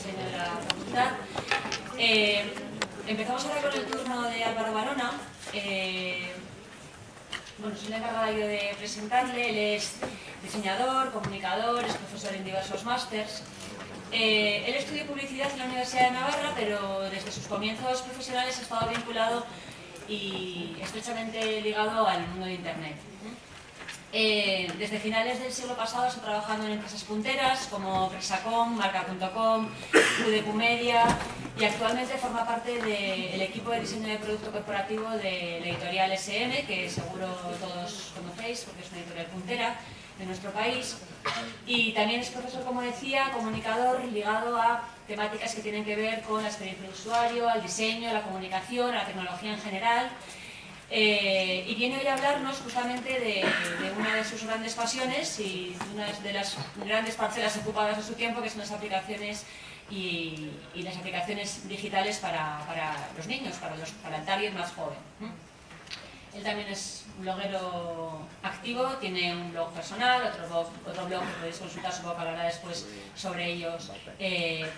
diseño de la facultad. Empezamos ahora con el turno de Álvaro Barona. Bueno, soy la encargada yo de presentarle. Él es diseñador, comunicador, es profesor en diversos másters. Él estudió publicidad en la Universidad de Navarra, pero desde sus comienzos profesionales ha estado vinculado y estrechamente ligado al mundo de Internet. Desde finales del siglo pasado está trabajando en empresas punteras como Prexacom, Marca.com, UDQ Media, y actualmente forma parte del equipo de diseño de producto corporativo de la editorial SM, que seguro todos conocéis porque es una editorial puntera de nuestro país. Y también es profesor, como decía, comunicador ligado a temáticas que tienen que ver con la experiencia de usuario, al diseño, a la comunicación, a la tecnología en general. Y viene hoy a hablarnos justamente de una de sus grandes pasiones y una de las grandes parcelas ocupadas de su tiempo, que son las aplicaciones y las aplicaciones digitales para los niños, para el target más joven. Él también es un bloguero activo, tiene un blog personal, otro blog que podéis consultar, supongo que hablará después sobre ellos,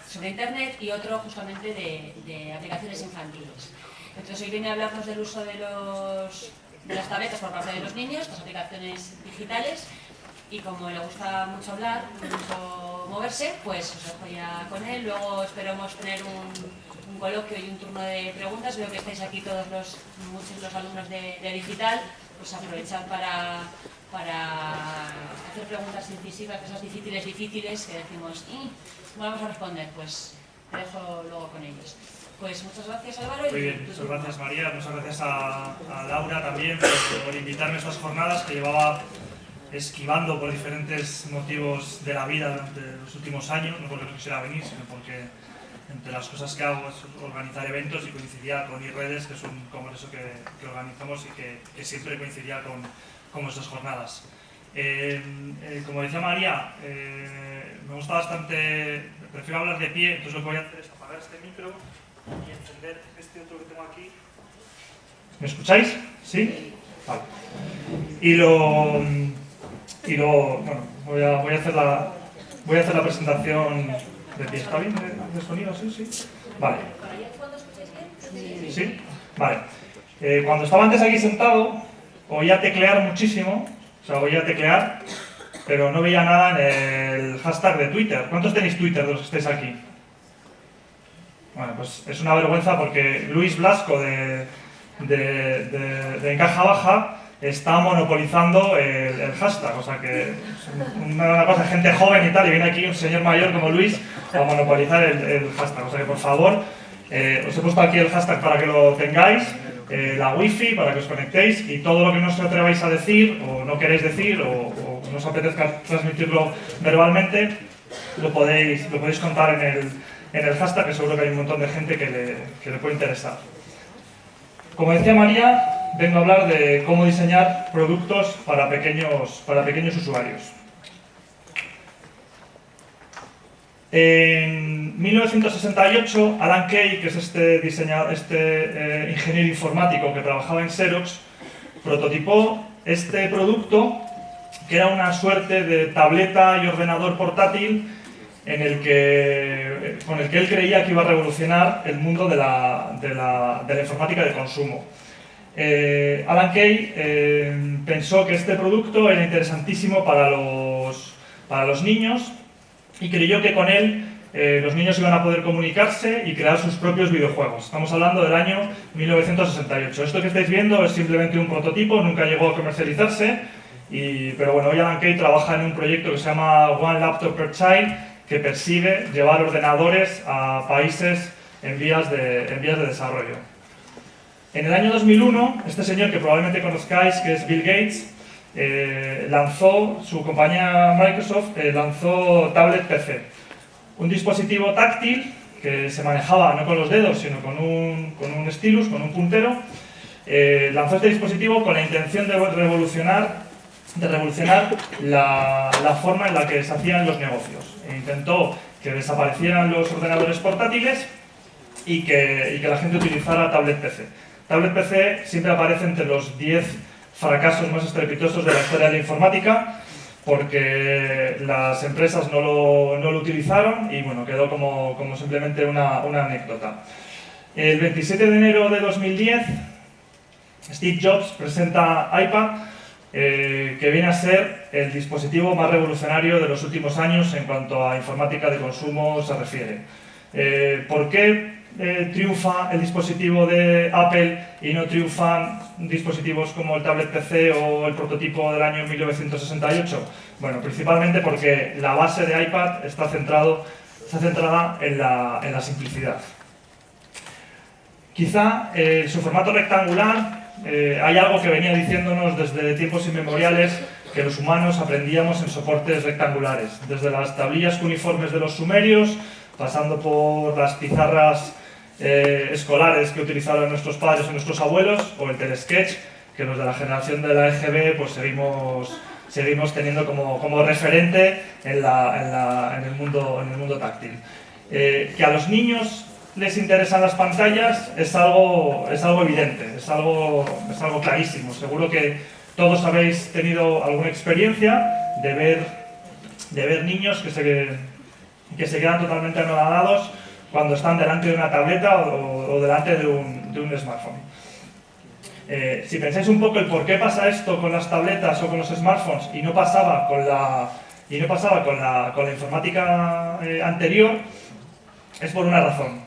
sobre Internet, y otro justamente de aplicaciones infantiles. Entonces hoy viene a hablarnos del uso de las tabletas por parte de los niños, estas aplicaciones digitales, y como le gusta mucho hablar, mucho moverse, pues os dejo ya con él. Luego esperamos tener un coloquio y un turno de preguntas. Veo que estáis aquí todos muchos los alumnos de digital, pues aprovechad para hacer preguntas incisivas, cosas difíciles que decimos, ¿cómo vamos a responder? Pues te dejo luego con ellos. Pues muchas gracias, Álvaro. Muy bien, muchas gracias, María. Muchas gracias a Laura también por invitarme a estas jornadas que llevaba esquivando por diferentes motivos de la vida durante los últimos años, no porque no quisiera venir, sino porque entre las cosas que hago es organizar eventos y coincidía con iRedes, que es un congreso que organizamos y que siempre coincidía con nuestras jornadas. Como decía María, me gusta bastante, prefiero hablar de pie, entonces lo que voy a hacer es apagar este micro y encender este otro que tengo aquí. ¿Me escucháis? ¿Sí? Vale. Bueno, voy a hacer la presentación de pie. ¿Está bien de sonido? Sí. Vale. ¿Sí? Vale. Cuando estaba antes aquí sentado, oía teclear muchísimo, pero no veía nada en el hashtag de Twitter. ¿Cuántos tenéis Twitter de los que estáis aquí? Bueno, pues es una vergüenza porque Luis Blasco de Encaja Baja está monopolizando el hashtag, o sea que es una cosa de gente joven y tal, y viene aquí un señor mayor como Luis a monopolizar el hashtag, o sea que por favor, os he puesto aquí el hashtag para que lo tengáis, la wifi para que os conectéis, y todo lo que no os atreváis a decir o no queréis decir o no os apetezca transmitirlo verbalmente, lo podéis contar en el hashtag, que seguro que hay un montón de gente que le puede interesar. Como decía María, vengo a hablar de cómo diseñar productos para pequeños usuarios. En 1968, Alan Kay, que es este ingeniero informático que trabajaba en Xerox, prototipó este producto, que era una suerte de tableta y ordenador portátil con el que él creía que iba a revolucionar el mundo de la informática de consumo. Alan Kay pensó que este producto era interesantísimo para los niños y creyó que con él los niños iban a poder comunicarse y crear sus propios videojuegos. Estamos hablando del año 1968. Esto que estáis viendo es simplemente un prototipo, nunca llegó a comercializarse, pero bueno, hoy Alan Kay trabaja en un proyecto que se llama One Laptop Per Child, que persigue llevar ordenadores a países en vías de desarrollo. En el año 2001, este señor que probablemente conozcáis, que es Bill Gates, lanzó, su compañía Microsoft, lanzó Tablet PC, un dispositivo táctil que se manejaba no con los dedos, sino con un stylus, con un puntero. Lanzó este dispositivo con la intención de revolucionar la forma en la que se hacían los negocios. Intentó que desaparecieran los ordenadores portátiles y que la gente utilizara Tablet PC. Tablet PC siempre aparece entre los 10 fracasos más estrepitosos de la historia de la informática. porque las empresas no lo utilizaron y bueno, quedó como simplemente una anécdota. El 27 de enero de 2010, Steve Jobs presenta iPad, que viene a ser el dispositivo más revolucionario de los últimos años en cuanto a informática de consumo se refiere. ¿Por qué triunfa el dispositivo de Apple y no triunfan dispositivos como el tablet PC o el prototipo del año 1968? Bueno, principalmente porque la base de iPad está centrada en la simplicidad. Quizá su formato rectangular, hay algo que venía diciéndonos desde tiempos inmemoriales, que los humanos aprendíamos en soportes rectangulares, desde las tablillas cuneiformes de los sumerios, pasando por las pizarras escolares que utilizaron nuestros padres o nuestros abuelos, o el telesketch, que los de la generación de la EGB pues seguimos teniendo como referente en el mundo táctil. Que a los niños les interesan las pantallas es algo evidente, es algo clarísimo. Seguro que todos habéis tenido alguna experiencia de ver niños que se quedan totalmente anonadados cuando están delante de una tableta o delante de un smartphone. Si pensáis un poco el por qué pasa esto con las tabletas o con los smartphones y no pasaba con la informática anterior, es por una razón.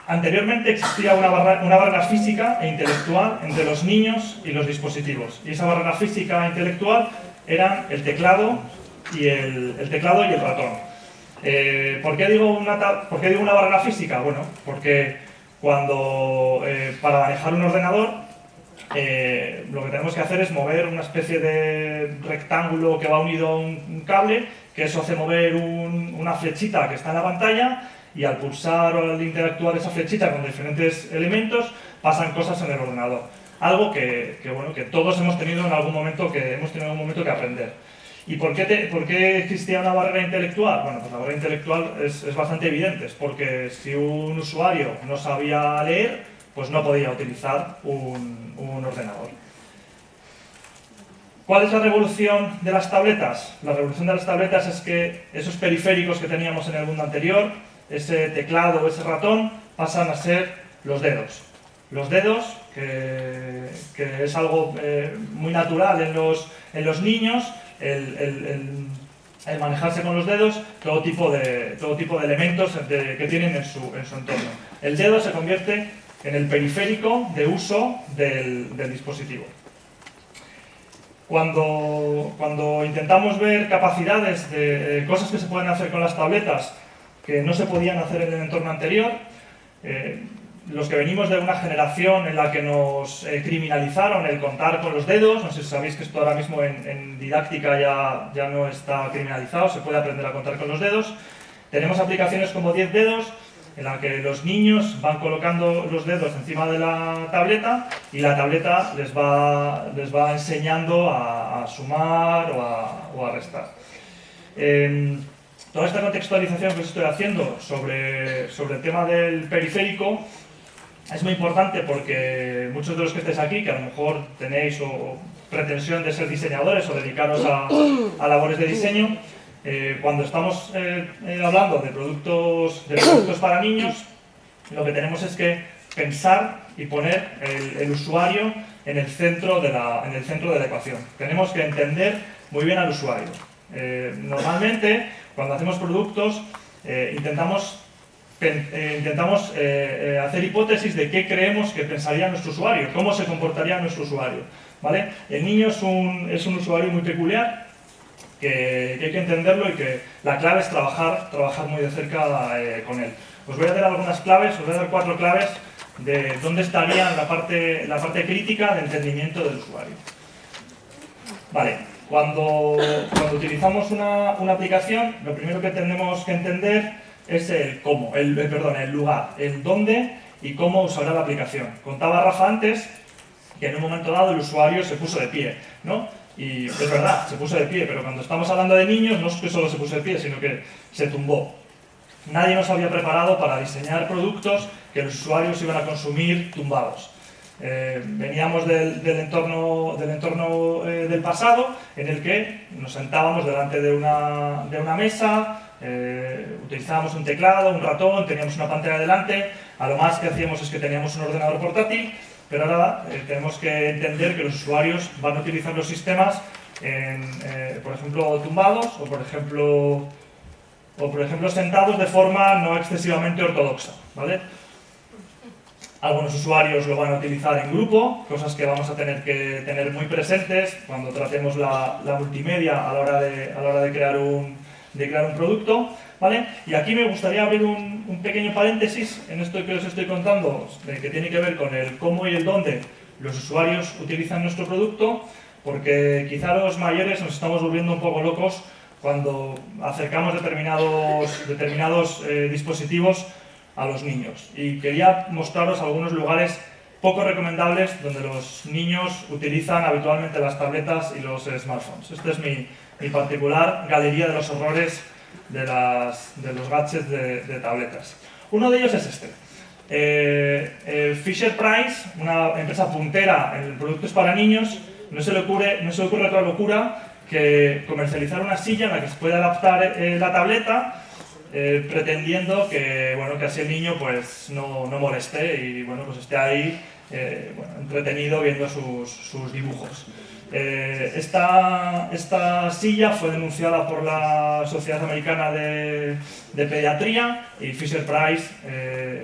Anteriormente existía una barrera física e intelectual entre los niños y los dispositivos. Y esa barrera física e intelectual eran el teclado y el ratón. ¿Por qué digo una barrera física? Bueno, porque para manejar un ordenador lo que tenemos que hacer es mover una especie de rectángulo que va unido a un cable, que eso hace mover una flechita que está en la pantalla, y al pulsar o al interactuar esa flechita con diferentes elementos pasan cosas en el ordenador. Algo que todos hemos tenido en algún momento que aprender. ¿Y por qué existía una barrera intelectual? Bueno, pues la barrera intelectual es bastante evidente, es porque si un usuario no sabía leer, pues no podía utilizar un ordenador. ¿Cuál es la revolución de las tabletas? La revolución de las tabletas es que esos periféricos que teníamos en el mundo anterior, ese teclado o ese ratón, pasan a ser los dedos. Los dedos, que es algo muy natural en los niños, el manejarse con los dedos, todo tipo de elementos que tienen en su entorno. El dedo se convierte en el periférico de uso del dispositivo. Cuando intentamos ver capacidades de cosas que se pueden hacer con las tabletas que no se podían hacer en el entorno anterior, los que venimos de una generación en la que nos criminalizaron el contar con los dedos, no sé si sabéis que esto ahora mismo en didáctica ya no está criminalizado, se puede aprender a contar con los dedos. Tenemos aplicaciones como 10 dedos, en la que los niños van colocando los dedos encima de la tableta y la tableta les va enseñando a sumar o a restar. Toda esta contextualización que os estoy haciendo sobre el tema del periférico es muy importante porque muchos de los que estáis aquí, que a lo mejor tenéis pretensión de ser diseñadores o dedicaros a labores de diseño, cuando estamos hablando de productos para niños, lo que tenemos es que pensar y poner el usuario en el centro de la ecuación. Tenemos que entender muy bien al usuario. Normalmente, cuando hacemos productos, intentamos hacer hipótesis de qué creemos que pensaría nuestro usuario, cómo se comportaría nuestro usuario, ¿vale? El niño es un usuario muy peculiar, que hay que entenderlo y que la clave es trabajar muy de cerca con él. Os voy a dar algunas claves, os voy a dar 4 claves de dónde estaría la parte crítica de entendimiento del usuario. Vale, cuando utilizamos una aplicación, lo primero que tenemos que entender es el cómo, el lugar, el dónde y cómo usará la aplicación. Contaba Rafa antes que en un momento dado el usuario se puso de pie, ¿no? Y es verdad, se puso de pie, pero cuando estamos hablando de niños no es que solo se puso de pie, sino que se tumbó. Nadie nos había preparado para diseñar productos que los usuarios iban a consumir tumbados. Veníamos del entorno del pasado, en el que nos sentábamos delante de una mesa, utilizábamos un teclado, un ratón, teníamos una pantalla delante. A lo más que hacíamos es que teníamos un ordenador portátil, pero ahora tenemos que entender que los usuarios van a utilizar los sistemas por ejemplo, tumbados o por ejemplo sentados de forma no excesivamente ortodoxa, ¿vale? Algunos usuarios lo van a utilizar en grupo, cosas que vamos a tener que tener muy presentes cuando tratemos la multimedia a la hora de crear un producto, ¿vale? Y aquí me gustaría abrir un pequeño paréntesis en esto que os estoy contando, que tiene que ver con el cómo y el dónde los usuarios utilizan nuestro producto, porque quizá los mayores nos estamos volviendo un poco locos cuando acercamos determinados dispositivos a los niños. Y quería mostraros algunos lugares poco recomendables donde los niños utilizan habitualmente las tabletas y los smartphones. Esta es mi particular galería de los horrores de los gadgets de tabletas. Uno de ellos es este. Fisher-Price, una empresa puntera en productos para niños, no se le ocurre otra locura que comercializar una silla en la que se puede adaptar la tableta, pretendiendo que así el niño pues no moleste y pues esté ahí entretenido viendo sus dibujos. Esta silla fue denunciada por la Sociedad Americana de Pediatría y Fisher-Price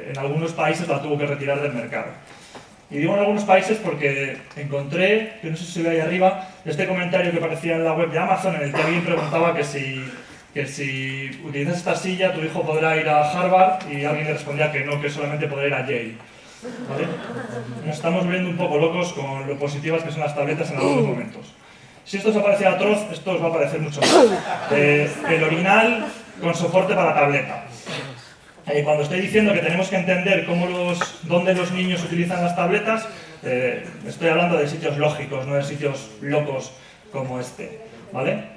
en algunos países la tuvo que retirar del mercado. Y digo en algunos países porque encontré, que no sé si se ve ahí arriba, este comentario que aparecía en la web de Amazon en el que alguien preguntaba que si utilizas esta silla tu hijo podrá ir a Harvard, y alguien le respondía que no, que solamente podrá ir a Yale. ¿Vale? Nos estamos volviendo un poco locos con lo positivas que son las tabletas en algunos momentos. Si esto os ha parecido atroz, esto os va a parecer mucho más. El original con soporte para tableta. Cuando estoy diciendo que tenemos que entender dónde los niños utilizan las tabletas, estoy hablando de sitios lógicos, no de sitios locos como este, ¿vale?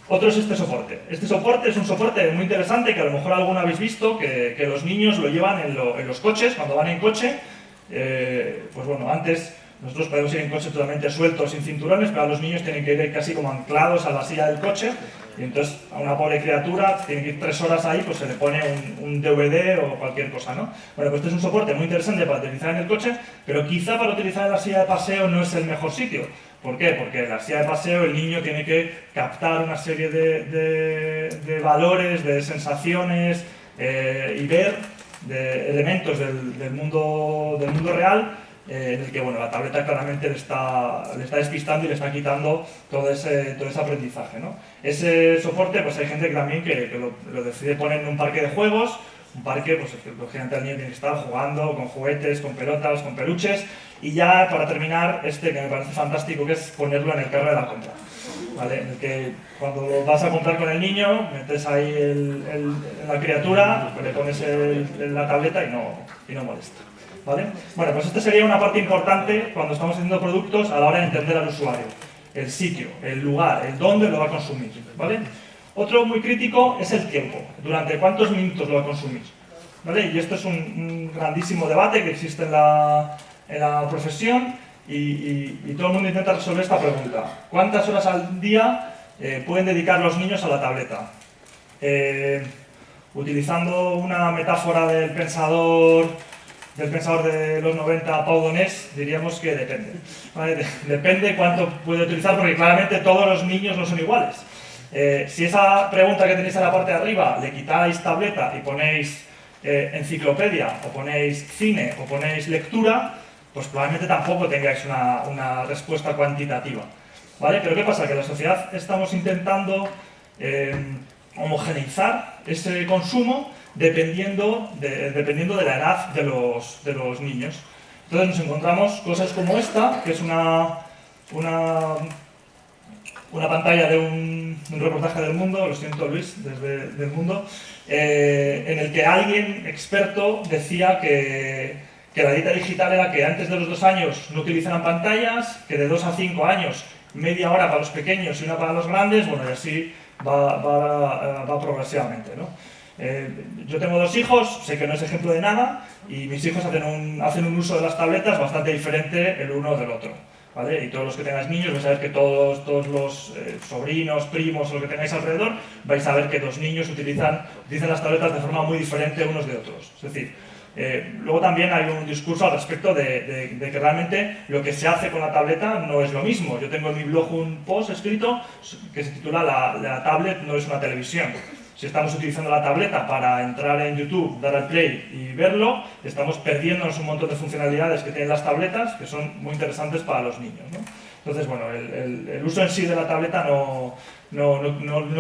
Otro es este soporte. Este soporte es un soporte muy interesante que a lo mejor alguno habéis visto, que los niños lo llevan en los coches, cuando van en coche. Antes nosotros podemos ir en coche totalmente sueltos, sin cinturones, pero los niños tienen que ir casi como anclados a la silla del coche. Y entonces a una pobre criatura tiene que ir 3 horas ahí, pues se le pone un DVD o cualquier cosa, ¿no? Bueno, pues este es un soporte muy interesante para utilizar en el coche, pero quizá para utilizar en la silla de paseo no es el mejor sitio. ¿Por qué? Porque en la silla de paseo el niño tiene que captar una serie de valores, de sensaciones y ver de elementos del mundo real, en el que la tableta claramente le está despistando y le está quitando todo ese aprendizaje, ¿no? Ese soporte, pues hay gente que también que lo decide poner en un parque de juegos, un parque pues lógicamente el niño tiene que estar jugando con juguetes, con pelotas, con peluches, y ya para terminar, que me parece fantástico, que es ponerlo en el carro de la compra, ¿vale? En el que cuando lo vas a comprar con el niño, metes ahí la criatura, le pones la tableta y no molesta. ¿Vale? Bueno, pues esta sería una parte importante cuando estamos haciendo productos a la hora de entender al usuario. El sitio, el lugar, el dónde lo va a consumir, ¿vale? Otro muy crítico es el tiempo. ¿Durante cuántos minutos lo va a consumir? ¿Vale? Y esto es un grandísimo debate que existe en la profesión y todo el mundo intenta resolver esta pregunta. ¿Cuántas horas al día pueden dedicar los niños a la tableta? Utilizando una metáfora del pensador de los 90, Pau Donés, diríamos que depende. ¿Vale? Depende cuánto puede utilizar, porque claramente todos los niños no son iguales. Si esa pregunta que tenéis en la parte de arriba le quitáis tableta y ponéis enciclopedia, o ponéis cine, o ponéis lectura, pues probablemente tampoco tengáis una respuesta cuantitativa. ¿Vale? Pero ¿qué pasa? Que en la sociedad estamos intentando homogeneizar ese consumo dependiendo de la edad de los niños. Entonces nos encontramos cosas como esta, que es una pantalla de un reportaje del Mundo, lo siento Luis, desde El Mundo, en el que alguien experto decía que la dieta digital era que antes de los 2 años no utilizaran pantallas, que de 2 a 5 años media hora para los pequeños y 1 para los grandes, y así va progresivamente, ¿no? Yo tengo 2 hijos, sé que no es ejemplo de nada, y mis hijos hacen un uso de las tabletas bastante diferente el uno del otro, ¿vale? Y todos los que tengáis niños vais a ver que todos los sobrinos, primos o lo que tengáis alrededor, vais a ver que los niños utilizan las tabletas de forma muy diferente unos de otros. Es decir, luego también hay un discurso al respecto de que realmente lo que se hace con la tableta no es lo mismo. Yo tengo en mi blog un post escrito que se titula la tablet no es una televisión. Si estamos utilizando la tableta para entrar en YouTube, dar al play y verlo, estamos perdiéndonos un montón de funcionalidades que tienen las tabletas que son muy interesantes para los niños, ¿no? Entonces, bueno, el uso en sí de la tableta no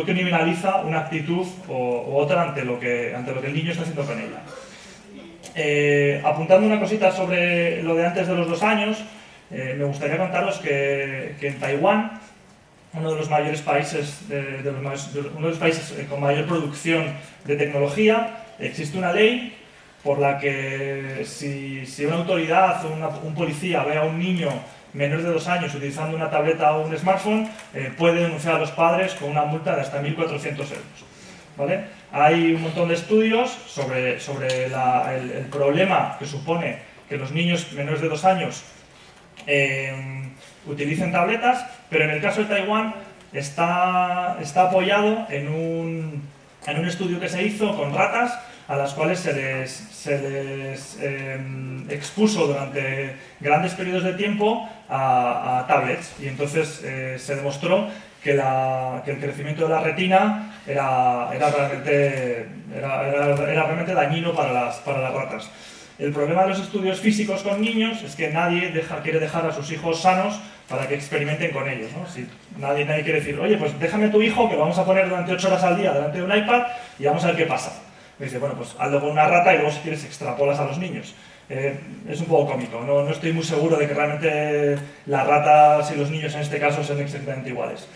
criminaliza una actitud u otra ante lo que el niño está haciendo con ella. Apuntando una cosita sobre lo de antes de los 2 años, me gustaría contaros que en Taiwán, uno de los mayores países, uno de los países con mayor producción de tecnología, existe una ley por la que si una autoridad o un policía ve a un niño menor de 2 años utilizando una tableta o un smartphone, puede denunciar a los padres con una multa de hasta 1.400 euros. ¿Vale? Hay un montón de estudios sobre el problema que supone que los niños menores de 2 años utilicen tabletas, pero en el caso de Taiwán está apoyado en un estudio que se hizo con ratas a las cuales se les expuso durante grandes periodos de tiempo a tablets, y entonces se demostró que el crecimiento de la retina era realmente dañino para las ratas. El problema de los estudios físicos con niños es que nadie quiere dejar a sus hijos sanos para que experimenten con ellos, ¿no? Si nadie quiere decir, oye, pues déjame a tu hijo que lo vamos a poner durante 8 horas al día delante de un iPad y vamos a ver qué pasa. Me dice, bueno, pues hazlo con una rata y luego si quieres extrapolas a los niños. Es un poco cómico, no estoy muy seguro de que realmente las ratas y los niños en este caso sean exactamente iguales.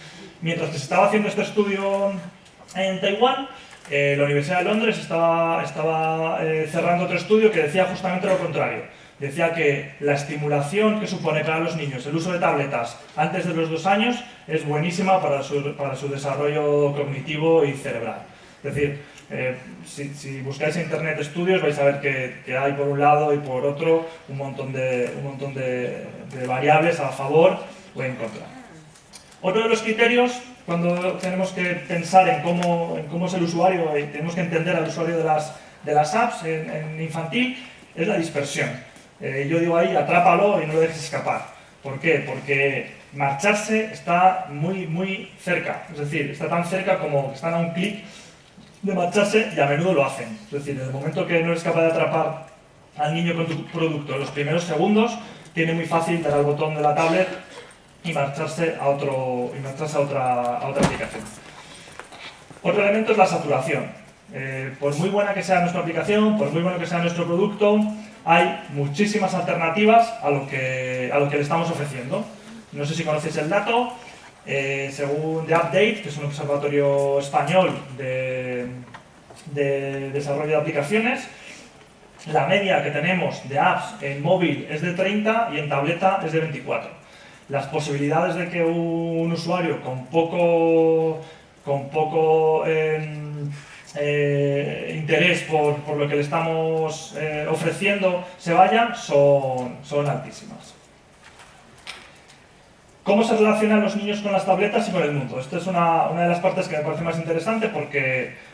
Mientras que se estaba haciendo este estudio en Taiwán, la Universidad de Londres estaba cerrando otro estudio que decía justamente lo contrario. Decía que la estimulación que supone para los niños el uso de tabletas antes de los 2 años es buenísima para su desarrollo cognitivo y cerebral. Es decir, si buscáis en internet estudios vais a ver que hay por un lado y por otro un montón de variables a favor o en contra. Otro de los criterios, cuando tenemos que pensar en cómo es el usuario y tenemos que entender al usuario de las apps en infantil, es la dispersión. Yo digo ahí, atrápalo y no lo dejes escapar. ¿Por qué? Porque marcharse está muy, muy cerca. Es decir, está tan cerca como que están a un clic de marcharse y a menudo lo hacen. Es decir, en el momento que no eres capaz de atrapar al niño con tu producto en los primeros segundos, tiene muy fácil dar al botón de la tablet y marcharse a otra aplicación. Otro elemento es la saturación. Por muy buena que sea nuestra aplicación, por muy bueno que sea nuestro producto, hay muchísimas alternativas a lo que le estamos ofreciendo. No sé si conocéis el dato, según The Update, que es un observatorio español de desarrollo de aplicaciones, la media que tenemos de apps en móvil es de 30 y en tableta es de 24. Las posibilidades de que un usuario con poco interés por lo que le estamos ofreciendo se vaya son altísimas. ¿Cómo se relacionan los niños con las tabletas y con el mundo? Esta es una de las partes que me parece más interesante porque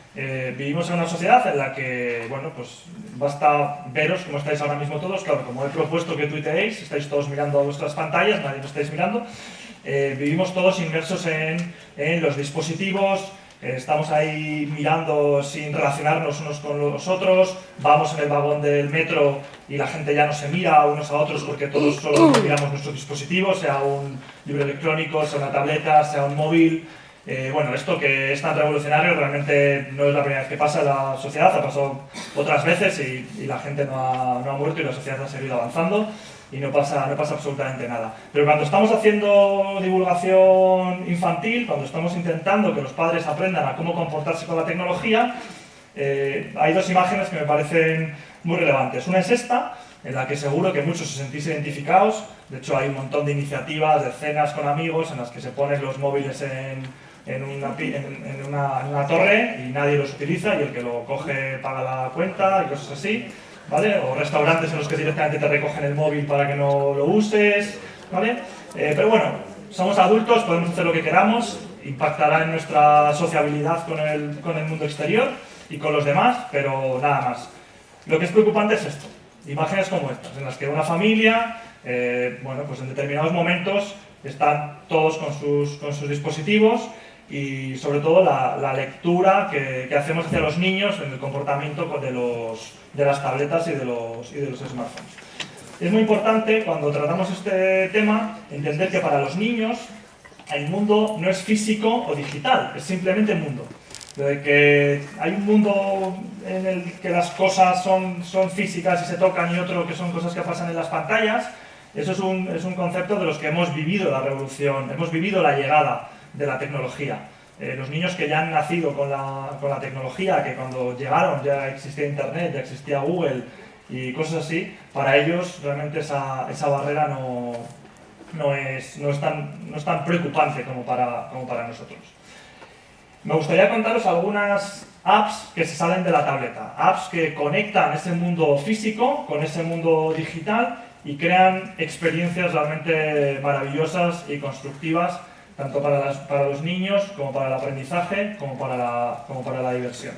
vivimos en una sociedad en la que, bueno, pues basta veros como estáis ahora mismo todos. Claro, como he propuesto que tuiteéis, estáis todos mirando vuestras pantallas, nadie lo estáis mirando. Vivimos todos inmersos en los dispositivos, estamos ahí mirando sin relacionarnos unos con los otros, vamos en el vagón del metro y la gente ya no se mira unos a otros porque todos solo miramos nuestros dispositivos, sea un libro electrónico, sea una tableta, sea un móvil. Bueno, esto que es tan revolucionario realmente no es la primera vez que pasa en la sociedad, ha pasado otras veces y la gente no ha muerto y la sociedad ha seguido avanzando y no pasa absolutamente nada. Pero cuando estamos haciendo divulgación infantil, cuando estamos intentando que los padres aprendan a cómo comportarse con la tecnología, hay 2 imágenes que me parecen muy relevantes. Una es esta, en la que seguro que muchos se sentís identificados. De hecho, hay un montón de iniciativas, de cenas con amigos, en las que se ponen los móviles en una torre y nadie los utiliza y el que lo coge paga la cuenta y cosas así, ¿vale? O restaurantes en los que directamente te recogen el móvil para que no lo uses, ¿vale? Pero bueno, somos adultos, podemos hacer lo que queramos, impactará en nuestra sociabilidad con el mundo exterior y con los demás, pero nada más. Lo que es preocupante es esto, imágenes como estas, en las que una familia, bueno, pues en determinados momentos están todos con sus dispositivos y sobre todo la lectura que hacemos hacia los niños en el comportamiento de las tabletas y de los smartphones. Es muy importante cuando tratamos este tema entender que para los niños el mundo no es físico o digital, es simplemente mundo. De que hay un mundo en el que las cosas son físicas y se tocan y otro que son cosas que pasan en las pantallas, eso es un concepto de los que hemos vivido la revolución, hemos vivido la llegada de la tecnología. Los niños que ya han nacido con la tecnología, que cuando llegaron ya existía Internet, ya existía Google y cosas así, para ellos realmente esa barrera no es tan preocupante como para nosotros. Me gustaría contaros algunas apps que se salen de la tableta, apps que conectan ese mundo físico con ese mundo digital y crean experiencias realmente maravillosas y constructivas, tanto para los niños como para el aprendizaje, como para la diversión.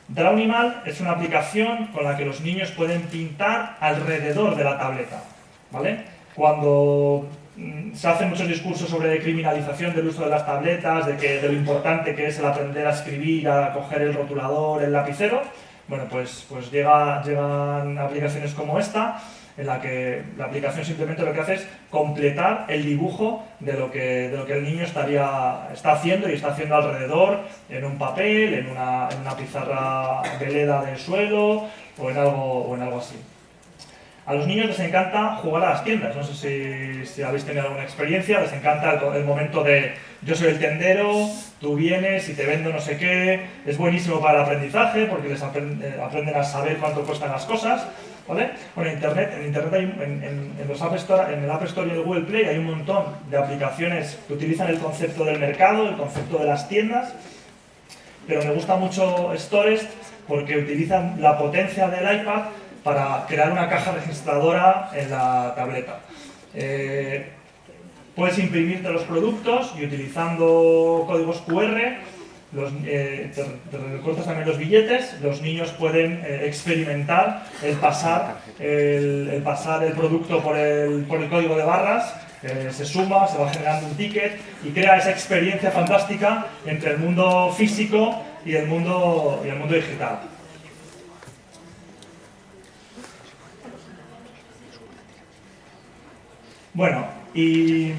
Drownimal es una aplicación con la que los niños pueden pintar alrededor de la tableta, ¿vale? Cuando se hacen muchos discursos sobre criminalización del uso de las tabletas, de lo importante que es el aprender a escribir, a coger el rotulador, el lapicero, bueno, pues llegan aplicaciones como esta, en la que la aplicación simplemente lo que hace es completar el dibujo de lo que el niño está haciendo y está haciendo alrededor, en un papel, en una pizarra veleda de suelo o en algo así. A los niños les encanta jugar a las tiendas, no sé si habéis tenido alguna experiencia, les encanta el momento de yo soy el tendero, tú vienes y te vendo no sé qué, es buenísimo para el aprendizaje porque les aprenden a saber cuánto cuestan las cosas, ¿vale? Bueno, en Internet en los App Store, en el App Store y el Google Play hay un montón de aplicaciones que utilizan el concepto del mercado, el concepto de las tiendas, pero me gusta mucho Storest porque utilizan la potencia del iPad para crear una caja registradora en la tableta. Puedes imprimirte los productos y utilizando códigos QR te recortas también los billetes, los niños pueden experimentar el pasar el producto por el código de barras, se suma, se va generando un ticket y crea esa experiencia fantástica entre el mundo físico y el mundo digital. Bueno, y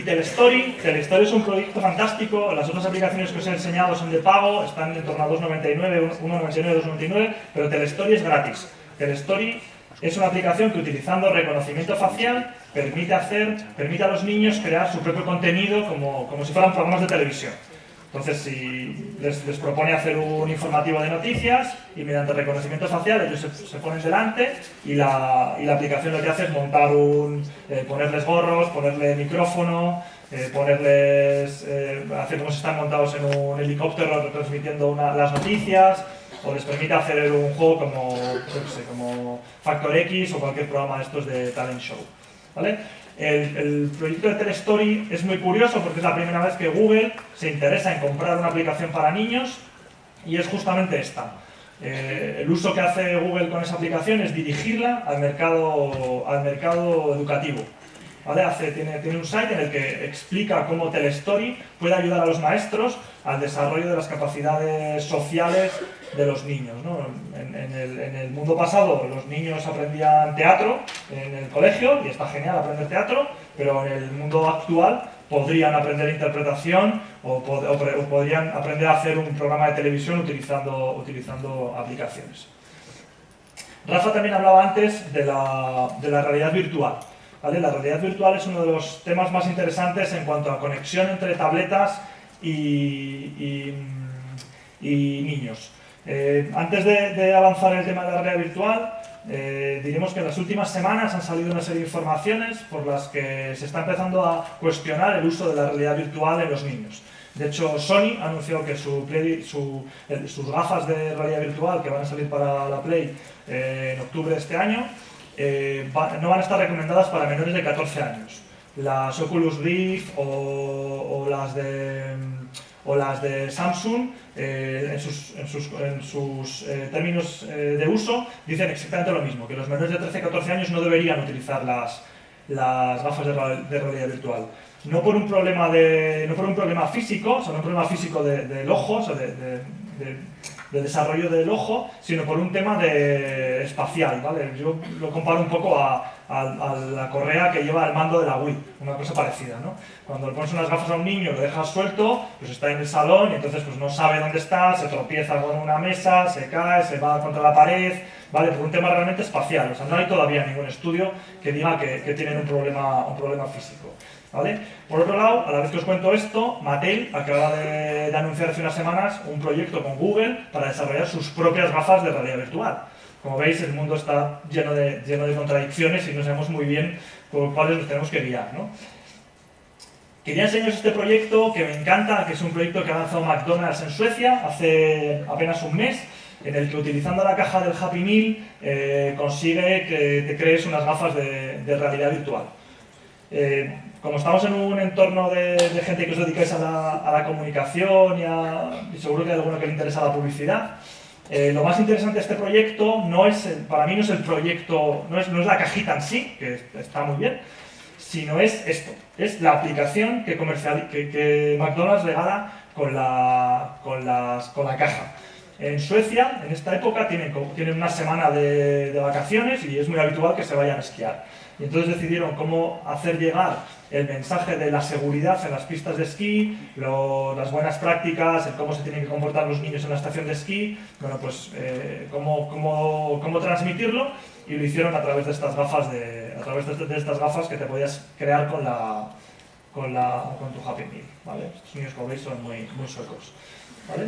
Telestory es un proyecto fantástico, las otras aplicaciones que os he enseñado son de pago, están en torno a 2,99, 1,99, 2,99, pero Telestory es gratis. Telestory es una aplicación que utilizando reconocimiento facial permite a los niños crear su propio contenido como si fueran programas de televisión. Entonces, si les propone hacer un informativo de noticias y mediante reconocimiento facial ellos se ponen delante y la aplicación lo que hace es ponerles gorros, ponerle micrófono, hacer como si están montados en un helicóptero retransmitiendo las noticias, o les permite hacer un juego como Factor X o cualquier programa de estos de talent show, ¿vale? El proyecto de Telestory es muy curioso porque es la primera vez que Google se interesa en comprar una aplicación para niños y es justamente esta. El uso que hace Google con esa aplicación es dirigirla al mercado educativo. ¿Vale? Tiene un site en el que explica cómo Telestory puede ayudar a los maestros al desarrollo de las capacidades sociales de los niños, ¿no? En el mundo pasado los niños aprendían teatro en el colegio y está genial aprender teatro, pero en el mundo actual podrían aprender interpretación o podrían aprender a hacer un programa de televisión utilizando aplicaciones. Rafa también hablaba antes de la realidad virtual. ¿Vale? La realidad virtual es uno de los temas más interesantes en cuanto a conexión entre tabletas y niños. Antes de avanzar en el tema de la realidad virtual, diremos que en las últimas semanas han salido una serie de informaciones por las que se está empezando a cuestionar el uso de la realidad virtual en los niños. De hecho, Sony ha anunciado que sus gafas de realidad virtual que van a salir para la Play en octubre de este año no van a estar recomendadas para menores de 14 años. Las Oculus Rift o las de Samsung, en sus términos de uso, dicen exactamente lo mismo, que los menores de 13-14 años no deberían utilizar las gafas de realidad virtual. No por un problema físico, o sea, no un problema físico del ojo, o sea, de desarrollo del ojo, sino por un tema espacial, ¿vale? Yo lo comparo un poco a la correa que lleva el mando de la Wii, una cosa parecida, ¿no? Cuando le pones unas gafas a un niño y lo dejas suelto, pues está en el salón y entonces pues no sabe dónde está, se tropieza con una mesa, se cae, se va contra la pared, ¿vale? Por un tema realmente espacial, o sea, no hay todavía ningún estudio que diga que tienen un problema físico, ¿vale? Por otro lado, a la vez que os cuento esto, Mattel acaba de anunciar hace unas semanas un proyecto con Google para desarrollar sus propias gafas de realidad virtual. Como veis, el mundo está lleno de contradicciones y no sabemos muy bien por cuáles nos tenemos que guiar, ¿no? Quería enseñaros este proyecto que me encanta, que es un proyecto que ha lanzado McDonald's en Suecia hace apenas un mes, en el que utilizando la caja del Happy Meal consigue que te crees unas gafas de realidad virtual. Como estamos en un entorno de gente que os dedicáis a la comunicación y seguro que hay alguno que le interesa la publicidad, lo más interesante de este proyecto para mí no es el proyecto, no es la cajita en sí, que está muy bien, sino es esto, es la aplicación que McDonald's regala con la caja. En Suecia, en esta época, tienen una semana de vacaciones y es muy habitual que se vayan a esquiar. Y entonces decidieron cómo hacer llegar el mensaje de la seguridad en las pistas de esquí, las buenas prácticas, el cómo se tienen que comportar los niños en la estación de esquí, bueno, pues cómo transmitirlo, y lo hicieron a través de estas gafas que te podías crear con tu Happy Meal, ¿vale? Estos niños, como veis, son muy, muy suecos, ¿vale?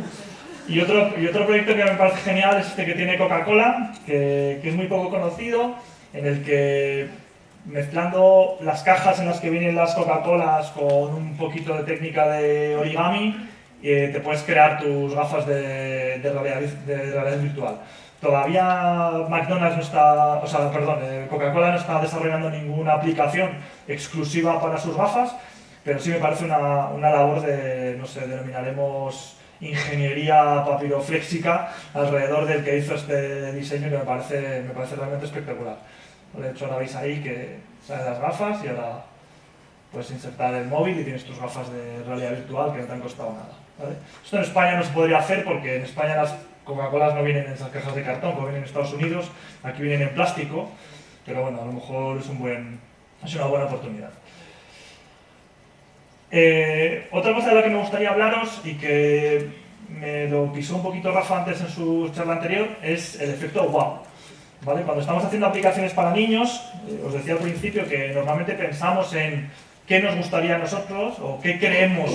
Y otro proyecto que me parece genial es este que tiene Coca-Cola, que es muy poco conocido, en el que mezclando las cajas en las que vienen las Coca-Colas con un poquito de técnica de origami, te puedes crear tus gafas de realidad virtual. Todavía Coca-Cola no está desarrollando ninguna aplicación exclusiva para sus gafas, pero sí me parece una labor denominaremos ingeniería papirofléxica alrededor del que hizo este diseño, que me parece realmente espectacular. De hecho, ahora veis ahí que salen las gafas y ahora puedes insertar el móvil y tienes tus gafas de realidad virtual que no te han costado nada, ¿vale? Esto en España no se podría hacer porque en España las Coca-Colas no vienen en esas cajas de cartón como vienen en Estados Unidos, aquí vienen en plástico, pero bueno, a lo mejor es una buena oportunidad. Otra cosa de la que me gustaría hablaros y que me lo pisó un poquito Rafa antes en su charla anterior es el efecto wow. ¿Vale? Cuando estamos haciendo aplicaciones para niños, os decía al principio que normalmente pensamos en qué nos gustaría a nosotros o qué creemos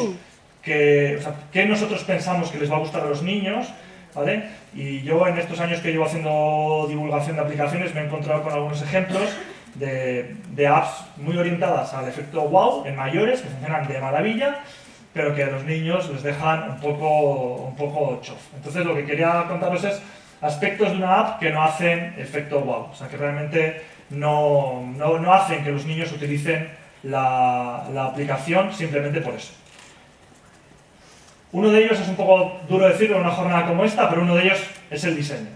qué nosotros pensamos que les va a gustar a los niños, ¿vale? Y yo en estos años que llevo haciendo divulgación de aplicaciones me he encontrado con algunos ejemplos de apps muy orientadas al efecto wow en mayores, que funcionan de maravilla, pero que a los niños les dejan un poco chof. Entonces lo que quería contaros es aspectos de una app que no hacen efecto wow, o sea que realmente no hacen que los niños utilicen la aplicación simplemente por eso. Uno de ellos es un poco duro decirlo en una jornada como esta, pero uno de ellos es el diseño.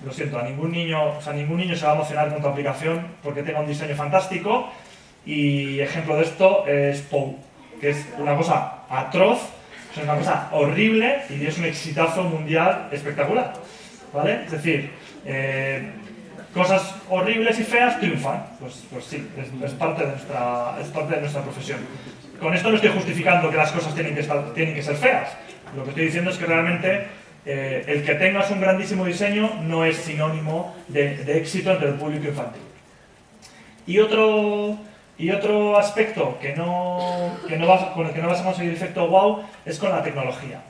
Lo siento, ningún niño se va a emocionar con tu aplicación porque tenga un diseño fantástico, y ejemplo de esto es Pou, que es una cosa atroz, es una cosa horrible y es un exitazo mundial espectacular. ¿Vale? Es decir, cosas horribles y feas triunfan. Pues sí, es parte de nuestra profesión. Con esto no estoy justificando que las cosas tienen que ser feas. Lo que estoy diciendo es que realmente el que tengas un grandísimo diseño no es sinónimo de éxito entre el público infantil. Y otro aspecto con el que no vas a conseguir efecto wow es con la tecnología.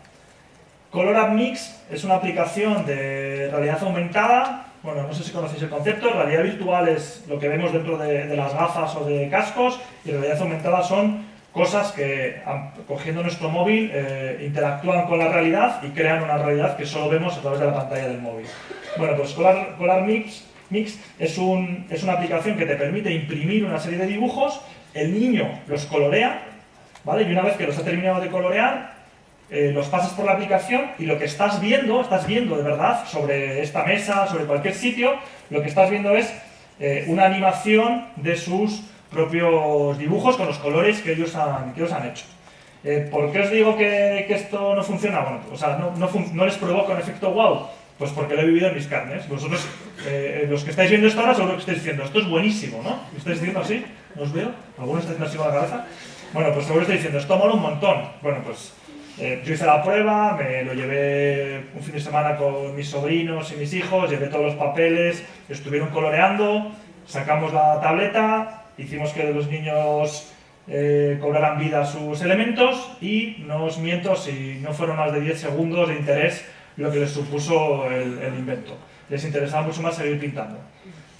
Color App Mix es una aplicación de realidad aumentada Bueno, no sé si conocéis el concepto. Realidad virtual es lo que vemos dentro de las gafas o de cascos, y realidad aumentada son cosas que, cogiendo nuestro móvil, interactúan con la realidad y crean una realidad que solo vemos a través de la pantalla del móvil. Bueno, pues Color Mix es una aplicación que te permite imprimir una serie de dibujos, el niño los colorea, ¿vale? Y una vez que los ha terminado de colorear, los pasas por la aplicación y lo que estás viendo de verdad sobre esta mesa, sobre cualquier sitio, lo que estás viendo es una animación de sus propios dibujos con los colores que ellos han hecho. ¿Por qué os digo que esto no funciona? Bueno, o sea, no les provoca un efecto wow, pues porque lo he vivido en mis carnes. Vosotros, los que estáis viendo esto ahora, seguro que estáis diciendo, esto es buenísimo, ¿no? ¿Lo estáis diciendo así? ¿No os veo? ¿Algunos estáis haciendo así con la cabeza? Bueno, pues seguro que estáis diciendo, esto mola un montón. Bueno, pues yo hice la prueba, me lo llevé un fin de semana con mis sobrinos y mis hijos, llevé todos los papeles, estuvieron coloreando, sacamos la tableta, hicimos que los niños cobraran vida a sus elementos y no os miento si no fueron más de 10 segundos de interés lo que les supuso el invento. Les interesaba mucho más seguir pintando,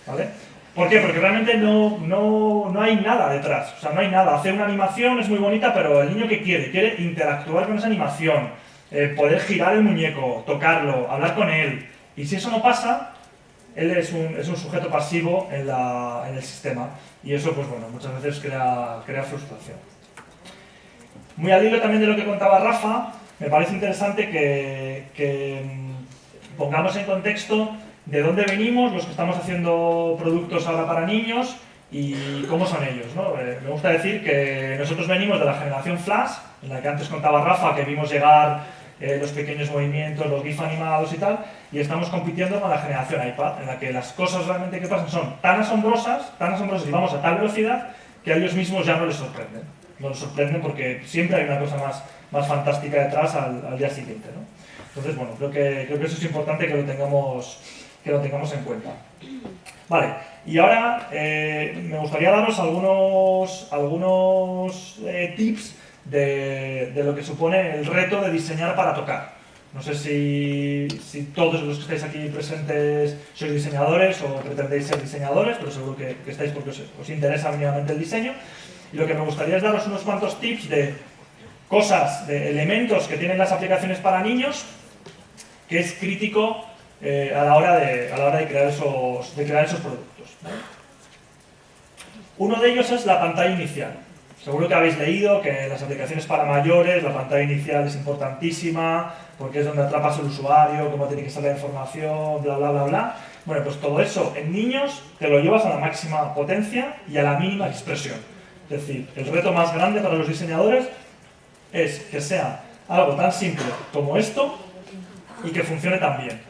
¿vale? ¿Por qué? Porque realmente no hay nada detrás, o sea, no hay nada. Hacer una animación es muy bonita, pero el niño ¿qué quiere? Quiere interactuar con esa animación, poder girar el muñeco, tocarlo, hablar con él. Y si eso no pasa, él es un sujeto pasivo en el sistema. Y eso, pues bueno, muchas veces crea frustración. Muy al hilo también de lo que contaba Rafa, me parece interesante que pongamos en contexto de dónde venimos, los que estamos haciendo productos ahora para niños y cómo son ellos, ¿no? Me gusta decir que nosotros venimos de la generación Flash, en la que antes contaba Rafa, que vimos llegar los pequeños movimientos, los GIF animados y tal, y estamos compitiendo con la generación iPad, en la que las cosas realmente que pasan son tan asombrosas y vamos a tal velocidad que a ellos mismos ya no les sorprenden. No les sorprenden porque siempre hay una cosa más fantástica detrás al día siguiente, ¿no? Entonces, bueno, creo que eso es importante que lo tengamos en cuenta. Vale, y ahora me gustaría daros algunos tips de lo que supone el reto de diseñar para tocar. No sé si todos los que estáis aquí presentes sois diseñadores o pretendéis ser diseñadores, pero seguro que estáis porque os interesa mínimamente el diseño. Y lo que me gustaría es daros unos cuantos tips de cosas, de elementos que tienen las aplicaciones para niños, que es crítico a la hora de crear esos productos, ¿vale? Uno de ellos es la pantalla inicial. Seguro que habéis leído que en las aplicaciones para mayores la pantalla inicial es importantísima porque es donde atrapas al usuario, cómo tiene que ser la información, bla, bla, bla, bla. Bueno, pues todo eso en niños te lo llevas a la máxima potencia y a la mínima expresión. Es decir, el reto más grande para los diseñadores es que sea algo tan simple como esto y que funcione tan bien.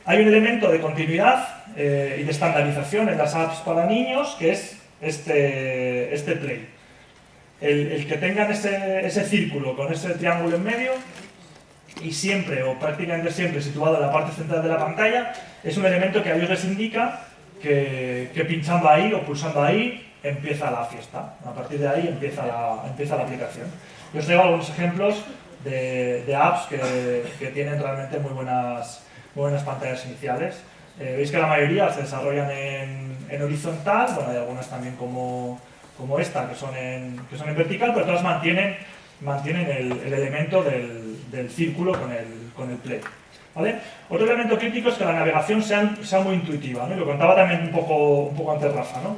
Hay un elemento de continuidad y de estandarización en las apps para niños que es este play. El que tengan ese círculo con ese triángulo en medio y siempre o prácticamente siempre situado en la parte central de la pantalla es un elemento que a ellos les indica que pinchando ahí o pulsando ahí empieza la fiesta. A partir de ahí empieza la aplicación. Yo os traigo algunos ejemplos de apps que tienen realmente muy buenas pantallas iniciales. Veis que la mayoría se desarrollan en horizontal, bueno, hay algunas también como esta que son en vertical, pero todas mantienen el elemento del círculo con el play, ¿vale? Otro elemento crítico es que la navegación sea muy intuitiva, ¿no? Y lo contaba también un poco antes Rafa, ¿no?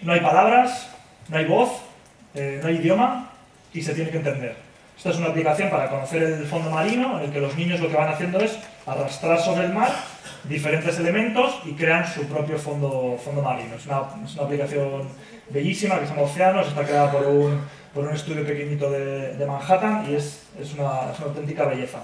No hay palabras, no hay voz, no hay idioma y se tiene que entender. Esta es una aplicación para conocer el fondo marino, en el que los niños lo que van haciendo es arrastrar sobre el mar diferentes elementos y crean su propio fondo marino. Es una aplicación bellísima que se llama Océanos, está creada por un estudio pequeñito de Manhattan y es una auténtica belleza.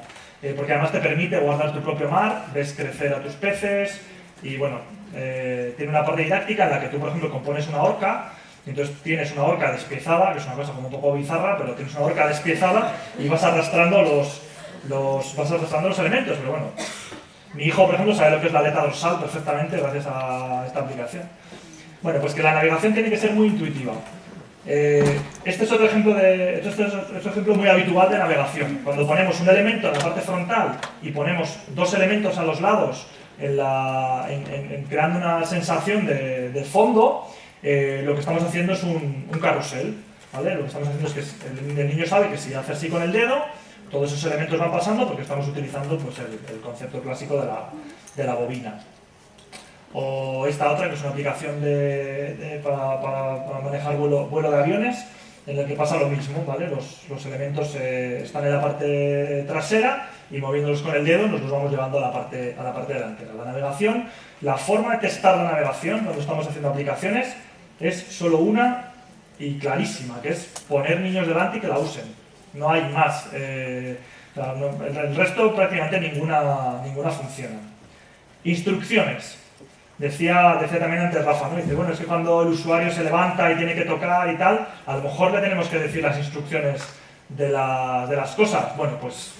Porque además te permite guardar tu propio mar, ves crecer a tus peces y bueno, tiene una parte didáctica en la que tú, por ejemplo, compones una orca. Entonces tienes una orca despiezada, que es una cosa como un poco bizarra, pero tienes una orca despiezada y vas arrastrando los elementos. Pero bueno, mi hijo, por ejemplo, sabe lo que es la aleta dorsal perfectamente gracias a esta aplicación. Bueno, pues que la navegación tiene que ser muy intuitiva. Este es otro ejemplo, muy habitual de navegación. Cuando ponemos un elemento en la parte frontal y ponemos dos elementos a los lados creando una sensación de fondo, lo que estamos haciendo es un carrusel, ¿vale? Lo que estamos haciendo es que el niño sabe que si hace así con el dedo, todos esos elementos van pasando porque estamos utilizando pues, el concepto clásico de la bobina. O esta otra, que es una aplicación para manejar vuelo de aviones, en la que pasa lo mismo, ¿vale? Los elementos están en la parte trasera y moviéndolos con el dedo nos los vamos llevando a la parte delantera. La navegación, la forma de testar la navegación cuando estamos haciendo aplicaciones es solo una y clarísima, que es poner niños delante y que la usen. No hay más. El resto prácticamente ninguna funciona. Instrucciones. Decía también antes Rafa, ¿no? Dice, bueno, es que cuando el usuario se levanta y tiene que tocar y tal, a lo mejor le tenemos que decir las instrucciones de las cosas. Bueno, pues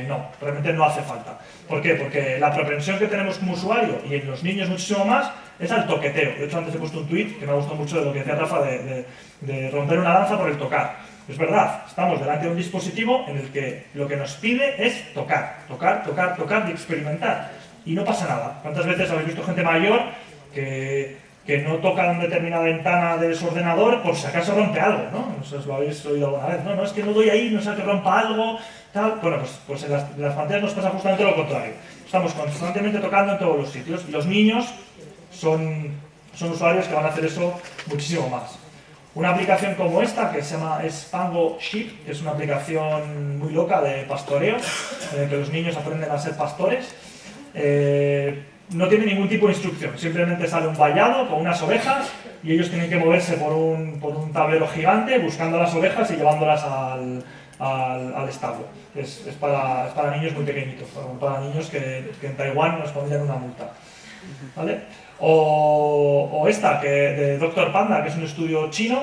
no, realmente no hace falta. ¿Por qué? Porque la propensión que tenemos como usuario, y en los niños muchísimo más, es al toqueteo. De hecho, antes he puesto un tuit que me ha gustado mucho de lo que decía Rafa, de romper una lanza por el tocar. Es verdad, estamos delante de un dispositivo en el que lo que nos pide es tocar y experimentar. Y no pasa nada. ¿Cuántas veces habéis visto gente mayor que no toca en determinada ventana de su ordenador por si acaso rompe algo, ¿no? No sé si os lo habéis oído alguna vez. No, es que no doy ahí, no sé que rompa algo, tal. Bueno, pues en las pantallas nos pasa justamente lo contrario. Estamos constantemente tocando en todos los sitios y los niños son usuarios que van a hacer eso muchísimo más. Una aplicación como esta, que se llama Spango Sheep, que es una aplicación muy loca de pastoreo, en el que los niños aprenden a ser pastores, no tiene ningún tipo de instrucción, simplemente sale un vallado con unas ovejas y ellos tienen que moverse por un tablero gigante buscando las ovejas y llevándolas al establo. Es para niños muy pequeñitos, para niños que en Taiwán nos pondrían una multa, ¿vale? O esta, de Dr. Panda, que es un estudio chino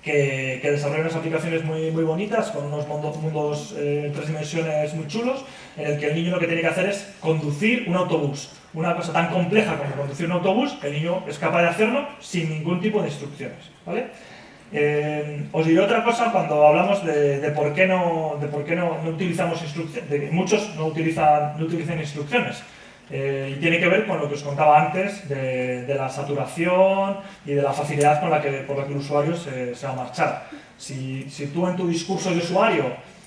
que desarrolla unas aplicaciones muy bonitas con unos mundos en 3 dimensiones muy chulos, en el que el niño lo que tiene que hacer es conducir un autobús. Una cosa tan compleja como conducir un autobús, el niño es capaz de hacerlo sin ningún tipo de instrucciones, ¿vale? Os diré otra cosa cuando hablamos de por qué no utilizamos instrucciones, de que muchos no utilizan instrucciones. Y tiene que ver con lo que os contaba antes de la saturación y de la facilidad por la que el usuario se va a marchar. Si tú en tu discurso de usuario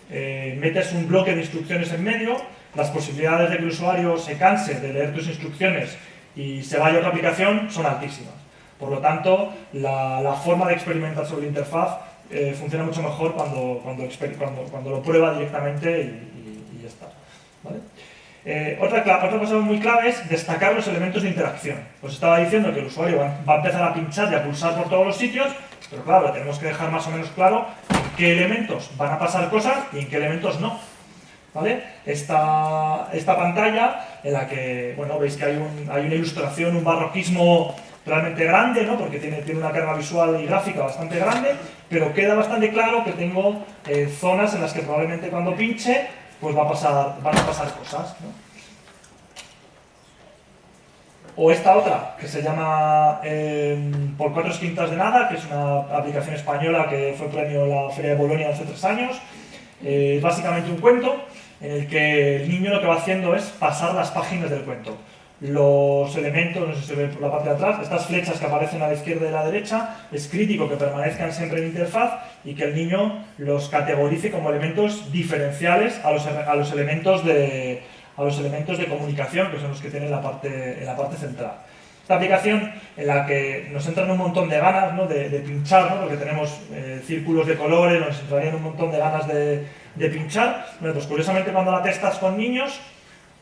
metes un bloque de instrucciones en medio, las posibilidades de que el usuario se canse de leer tus instrucciones y se vaya a otra aplicación son altísimas. Por lo tanto, la forma de experimentar sobre la interfaz funciona mucho mejor cuando lo prueba directamente y ya está, ¿vale? Otra cosa muy clave es destacar los elementos de interacción. Os estaba diciendo que el usuario va a empezar a pinchar y a pulsar por todos los sitios, pero claro, tenemos que dejar más o menos claro en qué elementos van a pasar cosas y en qué elementos no, ¿vale? Esta pantalla en la que, bueno, veis que hay una ilustración, un barroquismo realmente grande, ¿no? Porque tiene una carga visual y gráfica bastante grande, pero queda bastante claro que tengo zonas en las que probablemente cuando pinche pues van a pasar cosas, ¿no? O esta otra, que se llama Por 4 quintas de nada, que es una aplicación española que fue premio en la Feria de Bolonia hace 3 años. Es básicamente un cuento en el que el niño lo que va haciendo es pasar las páginas del cuento. Los elementos, no sé si se ve por la parte de atrás, estas flechas que aparecen a la izquierda y a la derecha, es crítico que permanezcan siempre en interfaz y que el niño los categorice como elementos diferenciales a los elementos de comunicación, que son los que tienen en la parte central. Esta aplicación en la que nos entran un montón de ganas, ¿no? de pinchar, ¿no? Porque tenemos círculos de colores, nos entrarían un montón de ganas de pinchar. Bueno, pues curiosamente cuando la testas con niños,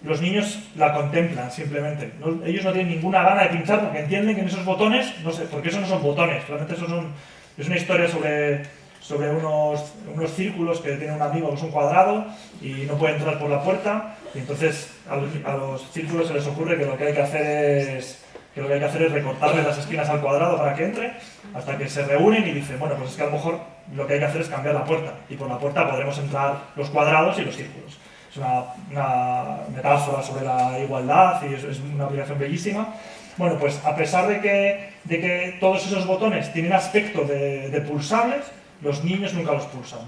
los niños la contemplan simplemente. Ellos no tienen ninguna gana de pinchar porque entienden que en esos botones, no sé, porque esos no son botones, realmente es una historia sobre unos círculos que tiene un amigo que es un cuadrado y no puede entrar por la puerta, y entonces a los círculos se les ocurre que lo que hay que hacer es recortarle las esquinas al cuadrado para que entre, hasta que se reúnen y dicen, bueno, pues es que a lo mejor lo que hay que hacer es cambiar la puerta, y por la puerta podremos entrar los cuadrados y los círculos. Es una metáfora sobre la igualdad y es una aplicación bellísima. Bueno, pues a pesar de que todos esos botones tienen aspecto de pulsables, los niños nunca los pulsan,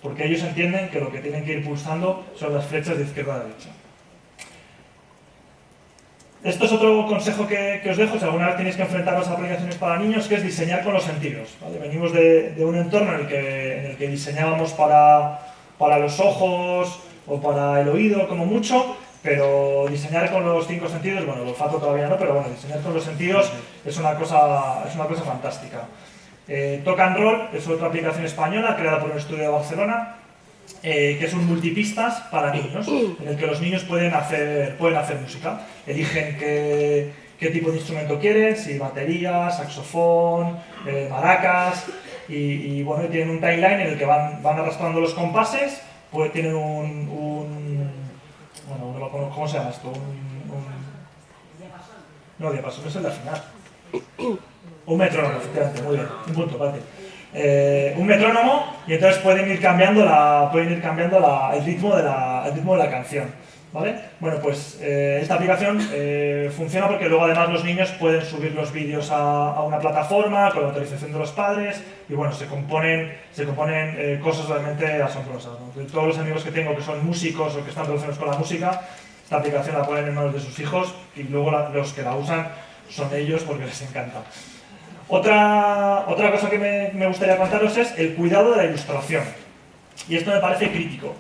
porque ellos entienden que lo que tienen que ir pulsando son las flechas de izquierda a derecha. Esto es otro consejo que os dejo si alguna vez tenéis que enfrentaros a aplicaciones para niños, que es diseñar con los sentidos, ¿vale? Venimos de un entorno en el que diseñábamos para los ojos o para el oído como mucho, pero diseñar con los 5 sentidos, bueno, el olfato todavía no, pero bueno, diseñar con los sentidos es una cosa fantástica. Talk and Roll es otra aplicación española creada por un estudio de Barcelona, que es un multipistas para niños, en el que los niños pueden hacer música. Eligen qué tipo de instrumento quieren, si batería, saxofón, maracas, y bueno, tienen un timeline en el que van arrastrando los compases, pues tienen bueno, ¿cómo se llama esto? No, diapasón es el de final. Un metrónomo, efectivamente, muy bien, un punto, vale. Un metrónomo, y entonces pueden ir cambiando el ritmo de la canción, ¿vale? Bueno, pues esta aplicación funciona porque luego además los niños pueden subir los vídeos a una plataforma con la autorización de los padres, y bueno, se componen cosas realmente asombrosas, ¿no? De todos los amigos que tengo que son músicos o que están relacionados con la música, esta aplicación la ponen en manos de sus hijos, y luego los que la usan son ellos porque les encanta. Otra cosa que me gustaría contaros es el cuidado de la ilustración, y esto me parece crítico.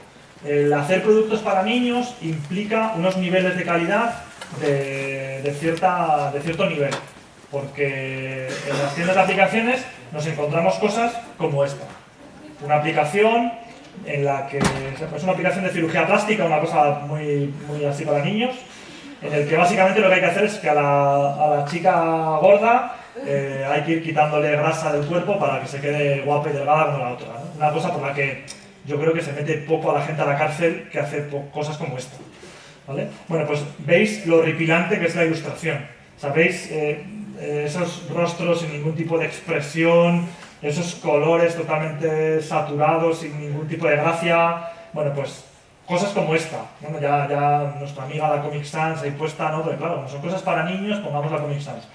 El hacer productos para niños implica unos niveles de calidad de cierto nivel, porque en las tiendas de aplicaciones nos encontramos cosas como esta. Una aplicación en la que es una aplicación de cirugía plástica, una cosa muy así para niños, en el que básicamente lo que hay que hacer es que a la chica gorda hay que ir quitándole grasa del cuerpo para que se quede guapa y delgada como la otra, ¿no? Una cosa por la que yo creo que se mete poco a la gente a la cárcel que hace cosas como esta, ¿vale? Bueno, pues veis lo horripilante que es la ilustración. ¿Sabéis? Esos rostros sin ningún tipo de expresión, esos colores totalmente saturados, sin ningún tipo de gracia. Bueno, pues cosas como esta. Bueno, ya nuestra amiga la Comic Sans ahí puesta, ¿no? Pero claro, no son cosas para niños, pongamos la Comic Sans.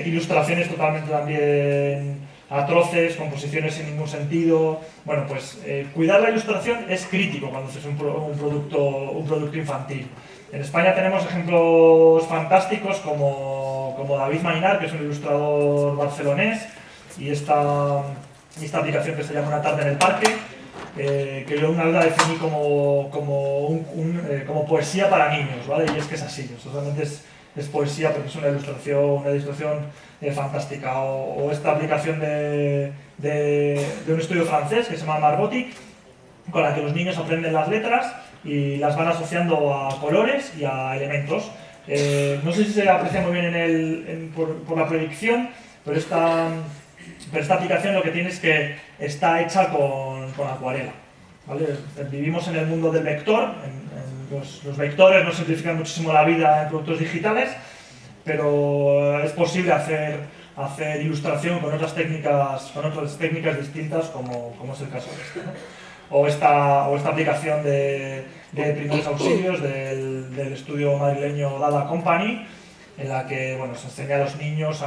Ilustraciones totalmente también atroces, composiciones sin ningún sentido. Bueno, pues cuidar la ilustración es crítico cuando haces un producto infantil. En España tenemos ejemplos fantásticos como David Maynard, que es un ilustrador barcelonés, y esta aplicación que se llama Una tarde en el parque, que yo una vez la definí como poesía para niños, ¿vale? Y es que es así, realmente es poesía porque es una ilustración fantástica. O esta aplicación de un estudio francés que se llama Marbotic, con la que los niños aprenden las letras y las van asociando a colores y a elementos. No sé si se aprecia muy bien por la proyección, pero esta aplicación lo que tiene es que está hecha con acuarela, ¿vale? Vivimos en el mundo del vector. Los vectores nos simplifican muchísimo la vida en productos digitales, pero es posible hacer ilustración con otras técnicas distintas, como es el caso de este, ¿no? O esta aplicación de primeros auxilios del estudio madrileño Dada Company, en la que bueno, se enseña a los niños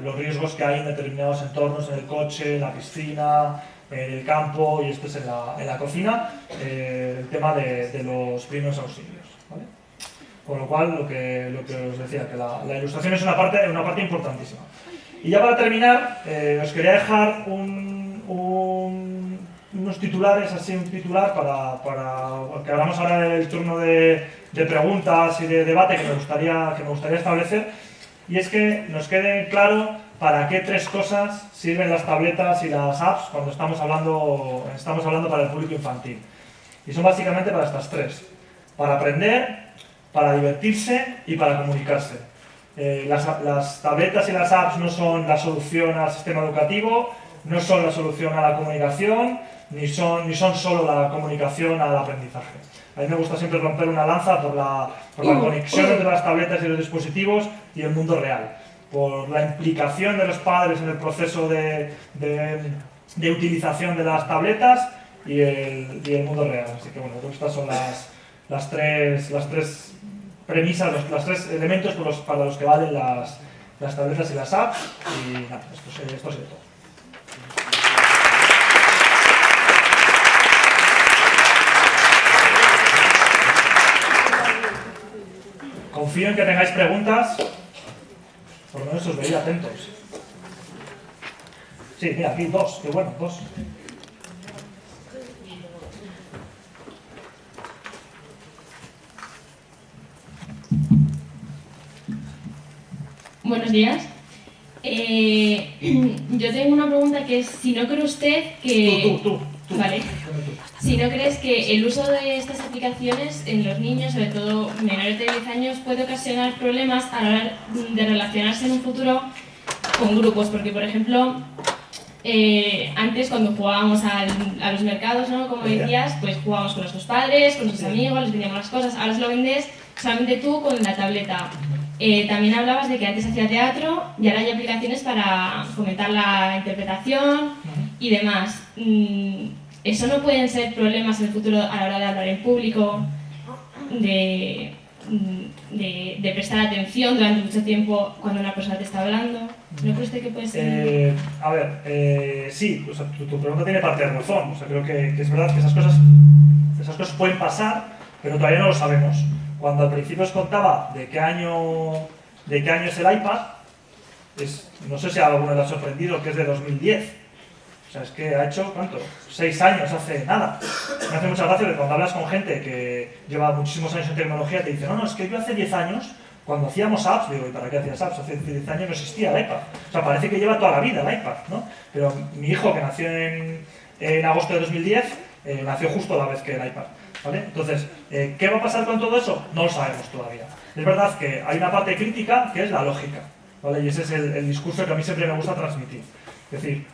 los riesgos que hay en determinados entornos, en el coche, en la piscina, en el campo, y esto es en la cocina, el tema de los primeros auxilios, ¿vale? Con lo cual, lo que os decía, que la ilustración es una parte importantísima. Y ya para terminar, os quería dejar unos titulares, así un titular para que hablamos ahora del turno de preguntas y de debate que me gustaría establecer, y es que nos quede claro para qué 3 cosas sirven las tabletas y las apps cuando estamos hablando para el público infantil. Y son básicamente para estas 3: para aprender, para divertirse y para comunicarse. Las tabletas y las apps no son la solución al sistema educativo, no son la solución a la comunicación, ni son solo la comunicación al aprendizaje. A mí me gusta siempre romper una lanza por la conexión entre las tabletas y los dispositivos y el mundo real, por la implicación de los padres en el proceso de utilización de las tabletas y el mundo real. Así que bueno, estas son las tres premisas, los tres elementos para los que valen las tabletas y las apps. Y nada, esto sería todo. Confío en que tengáis preguntas, por lo menos os vería atentos. Sí, mira, aquí dos, qué bueno, dos. Buenos días. Yo tengo una pregunta que es, si no cree usted que... Tú. Vale. Si no crees que el uso de estas aplicaciones en los niños, sobre todo menores de 10 años, puede ocasionar problemas a la hora de relacionarse en un futuro con grupos, porque por ejemplo, antes cuando jugábamos a los mercados, ¿no? Como decías, pues jugábamos con nuestros padres, con nuestros amigos, les vendíamos las cosas, ahora se lo vendes solamente tú con la tableta. También hablabas de que antes hacía teatro y ahora hay aplicaciones para fomentar la interpretación y demás. ¿Eso no pueden ser problemas en el futuro a la hora de hablar en público, de prestar atención durante mucho tiempo cuando una persona te está hablando? ¿No cree usted que puede ser? A ver, sí, o sea, tu pregunta tiene parte de razón. O sea, creo que es verdad que esas cosas pueden pasar, pero todavía no lo sabemos. Cuando al principio os contaba de qué año es el iPad, no sé si a alguno le ha sorprendido que es de 2010. O sea, es que ha hecho, ¿cuánto? 6 años, hace nada. Me hace mucha gracia que cuando hablas con gente que lleva muchísimos años en tecnología te dice, no, es que yo hace 10 años, cuando hacíamos apps, digo, ¿y para qué hacías apps? Hace 10 años no existía el iPad. O sea, parece que lleva toda la vida el iPad, ¿no? Pero mi hijo, que nació en agosto de 2010, nació justo a la vez que el iPad, ¿vale? Entonces, ¿qué va a pasar con todo eso? No lo sabemos todavía. Es verdad que hay una parte crítica que es la lógica, ¿vale? Y ese es el discurso que a mí siempre me gusta transmitir. Es decir,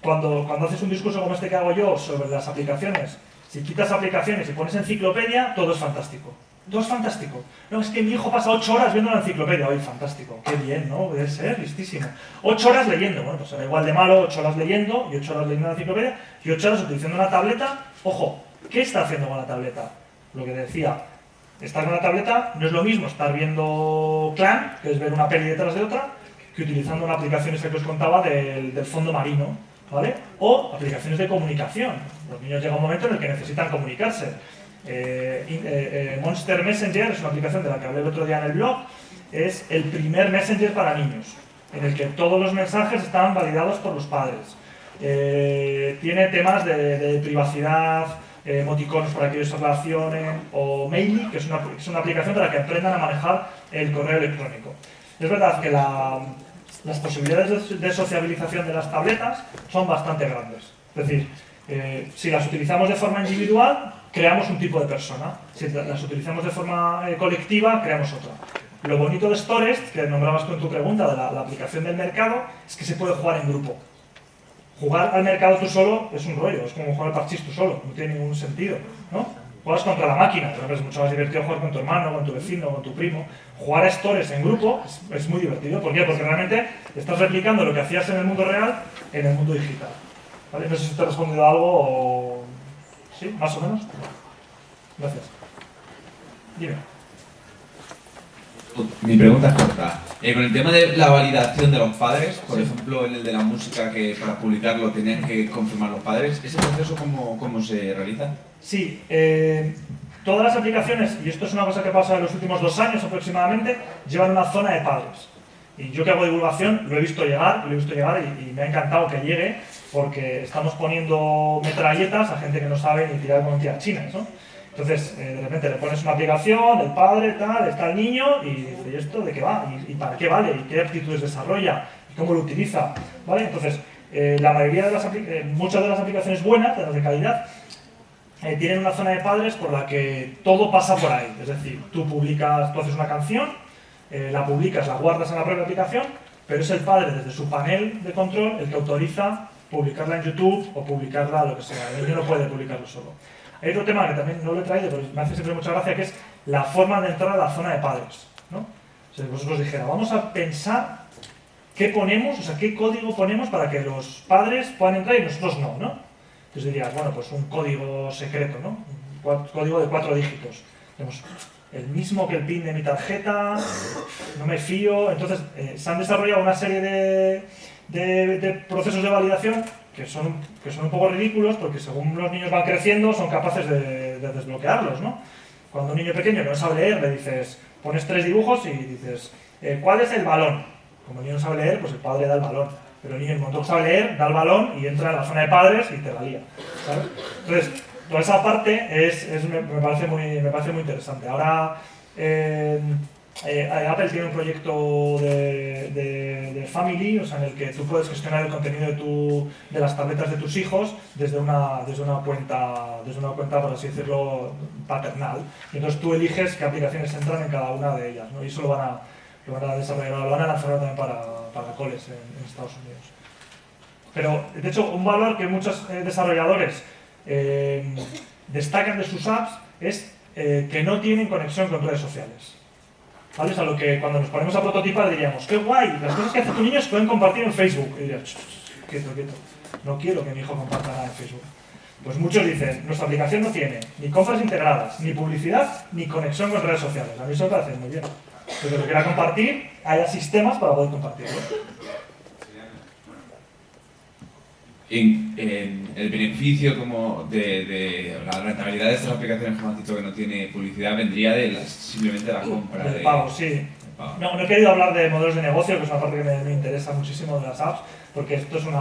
cuando haces un discurso como este que hago yo sobre las aplicaciones, si quitas aplicaciones y pones enciclopedia, todo es fantástico. Todo es fantástico. No, es que mi hijo pasa 8 horas viendo la enciclopedia. Oye, fantástico. Qué bien, ¿no? Debe ser listísimo. 8 horas leyendo. Bueno, pues era igual de malo 8 horas leyendo y 8 horas leyendo la enciclopedia y 8 horas utilizando una tableta. Ojo, ¿qué está haciendo con la tableta? Lo que decía, estar con la tableta no es lo mismo estar viendo Clan, que es ver una peli detrás de otra, que utilizando una aplicación esta que os contaba del fondo marino, ¿vale? O aplicaciones de comunicación. Los niños llega un momento en el que necesitan comunicarse. Monster Messenger es una aplicación de la que hablé el otro día en el blog. Es el primer Messenger para niños, en el que todos los mensajes están validados por los padres. Tiene temas de privacidad, emoticonos para que ellos se relacionen, o Maily, que es una aplicación para que aprendan a manejar el correo electrónico. Es verdad que las posibilidades de sociabilización de las tabletas son bastante grandes. Es decir, si las utilizamos de forma individual, creamos un tipo de persona. Si las utilizamos de forma colectiva, creamos otra. Lo bonito de Storest, que nombrabas con tu pregunta de la aplicación del mercado, es que se puede jugar en grupo. Jugar al mercado tú solo es un rollo, es como jugar al parchís tú solo, no tiene ningún sentido, ¿no? Juegas contra la máquina, pero es mucho más divertido jugar con tu hermano, con tu vecino, con tu primo. Jugar a Storest en grupo es muy divertido. ¿Por qué? Porque realmente estás replicando lo que hacías en el mundo real en el mundo digital. ¿Vale? No sé si te he respondido a algo o... ¿Sí? ¿Más o menos? Gracias. Dime. Mi pregunta es corta. Con el tema de la validación de los padres, por ejemplo, en el de la música, que para publicarlo tenían que confirmar los padres, ¿ese proceso cómo se realiza? Sí, todas las aplicaciones, y esto es una cosa que pasa en los últimos 2 años aproximadamente, llevan una zona de padres. Y yo que hago divulgación lo he visto llegar y me ha encantado que llegue, porque estamos poniendo metralletas a gente que no sabe ni tirar con tiras chinas, ¿no? Entonces, de repente le pones una aplicación, el padre, tal, está el niño, y dice, ¿y esto de qué va? ¿Y para qué vale? ¿Y qué aptitudes desarrolla? ¿Y cómo lo utiliza? ¿Vale? Entonces, la mayoría de muchas de las aplicaciones buenas, de las de calidad, tienen una zona de padres por la que todo pasa por ahí. Es decir, tú haces una canción, la publicas, la guardas en la propia aplicación, pero es el padre desde su panel de control el que autoriza publicarla en YouTube o publicarla lo que sea. El niño no puede publicarlo solo. Hay otro tema que también no lo he traído, pero me hace siempre mucha gracia, que es la forma de entrar a la zona de padres, ¿no? O sea, vosotros dijera, vamos a pensar qué ponemos, o sea, qué código ponemos para que los padres puedan entrar y nosotros no, ¿no? Entonces dirías, bueno, pues un código secreto, ¿no? Un código de 4 dígitos. Tenemos el mismo que el PIN de mi tarjeta, no me fío. Entonces, se han desarrollado una serie de procesos de validación que son un poco ridículos, porque según los niños van creciendo son capaces de desbloquearlos, ¿no? Cuando un niño pequeño no sabe leer, le dices, pones 3 dibujos y dices, ¿cuál es el balón? Como el niño no sabe leer, pues el padre da el balón. Pero el niño, en cuanto sabe leer, da el balón y entra en la zona de padres y te la lía, ¿sabes? Entonces, toda esa parte me parece muy interesante. Ahora, Apple tiene un proyecto de Family, o sea, en el que tú puedes gestionar el contenido de las tabletas de tus hijos desde una cuenta, por así decirlo, paternal. Y entonces tú eliges qué aplicaciones entran en cada una de ellas, ¿no? Y eso lo van a desarrollar, lo van a lanzar también para coles en Estados Unidos. Pero, de hecho, un valor que muchos desarrolladores destacan de sus apps es que no tienen conexión con redes sociales. ¿Vale? O sea, lo que cuando nos ponemos a prototipar diríamos, ¡qué guay! Las cosas que hace tu niño se pueden compartir en Facebook. Y dirías, quieto, no quiero que mi hijo comparta nada en Facebook. Pues muchos dicen, nuestra aplicación no tiene ni compras integradas, ni publicidad, ni conexión con redes sociales. A mí eso me parece muy bien. Pero lo que quiera compartir, haya sistemas para poder compartirlo. En el beneficio como de la rentabilidad de estas aplicaciones, como has dicho, que no tiene publicidad, vendría de simplemente la compra de pago, sí. No he querido hablar de modelos de negocio, que es una parte que me interesa muchísimo de las apps, porque esto es un